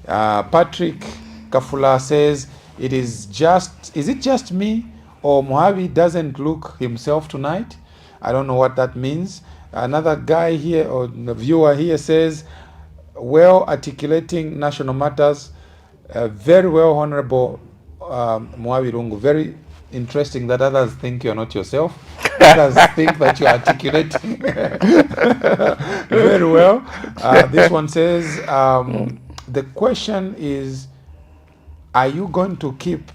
Patrick Kafula says, is it just me, or Muhabi doesn't look himself tonight? I don't know what that means. Another guy here, or the viewer here, says, well articulating national matters, very well, Honorable Muhabi Lungu. Very interesting that others think you're not yourself. Others think that you're articulating very well. This one says, the question is, are you going to keep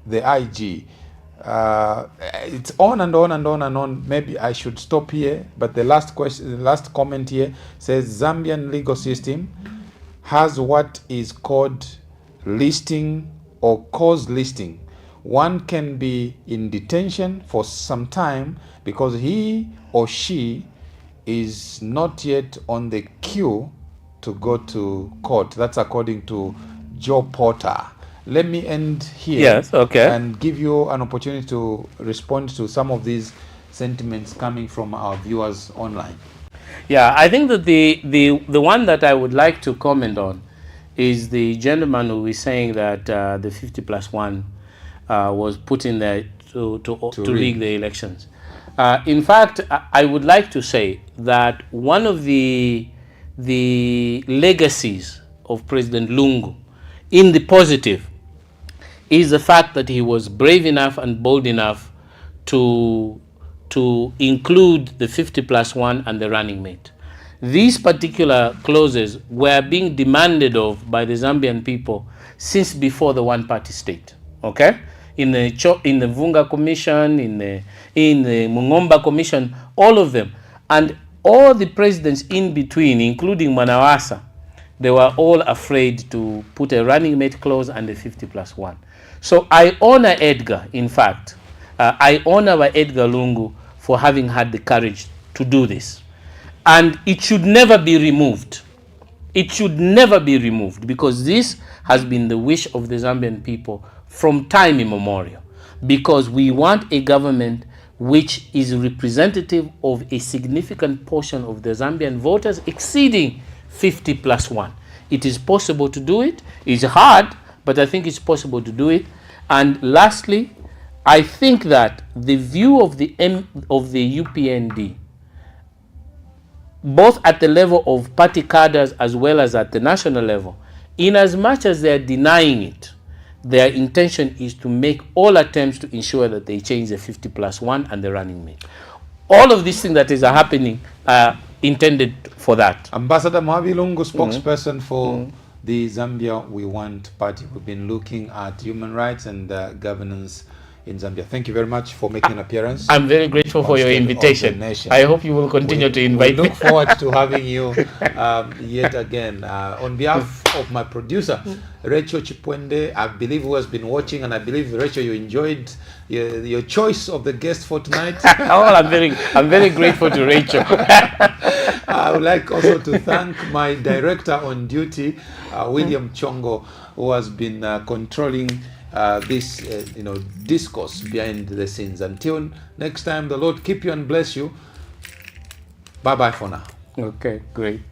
the IG? It's on and on and on and on. Maybe I should stop here, but the last comment here says, Zambian legal system has what is called listing or cause listing. One can be in detention for some time because he or she is not yet on the queue to go to court. That's according to Joe Porter. Let me end here. Yes, okay. And give you an opportunity to respond to some of these sentiments coming from our viewers online. Yeah, I think that the one that I would like to comment on is the gentleman who is saying that the 50+1 was put in there to rig the elections. In fact, I would like to say that one of the legacies of President Lungu, in the positive, is the fact that he was brave enough and bold enough to include the 50+1 and the running mate. These particular clauses were being demanded of by the Zambian people since before the one-party state. Okay, in the Vunga Commission, in the Mungomba Commission, all of them, and all the presidents in between, including Manawasa, they were all afraid to put a running mate clause and a 50+1. So I honor Edgar. In fact, I honor Edgar Lungu for having had the courage to do this. And it should never be removed. It should never be removed, because this has been the wish of the Zambian people from time immemorial. Because we want a government which is representative of a significant portion of the Zambian voters, exceeding 50+1. It is possible to do it. It's hard, but I think it's possible to do it. And lastly, I think that the view of the UPND, both at the level of party cadres as well as at the national level, in as much as they are denying it, their intention is to make all attempts to ensure that they change the 50+1 and the running mate. All of these things that is happening are intended for that. Ambassador Muhabi Lungu, spokesperson for the Zambia We Want party. We've been looking at human rights and governance in Zambia. Thank you very much for making an appearance. I'm very grateful for your invitation. I hope you will continue to invite me. We look forward to having you yet again. On behalf of my producer, Rachel Chipwende, I believe who has been watching, and I believe, Rachel, you enjoyed your choice of the guest for tonight. I'm very grateful to Rachel. I would like also to thank my director on duty, William Chongo, who has been controlling this discourse behind the scenes. Until next time, the Lord keep you and bless you. Bye bye for now. Okay, great.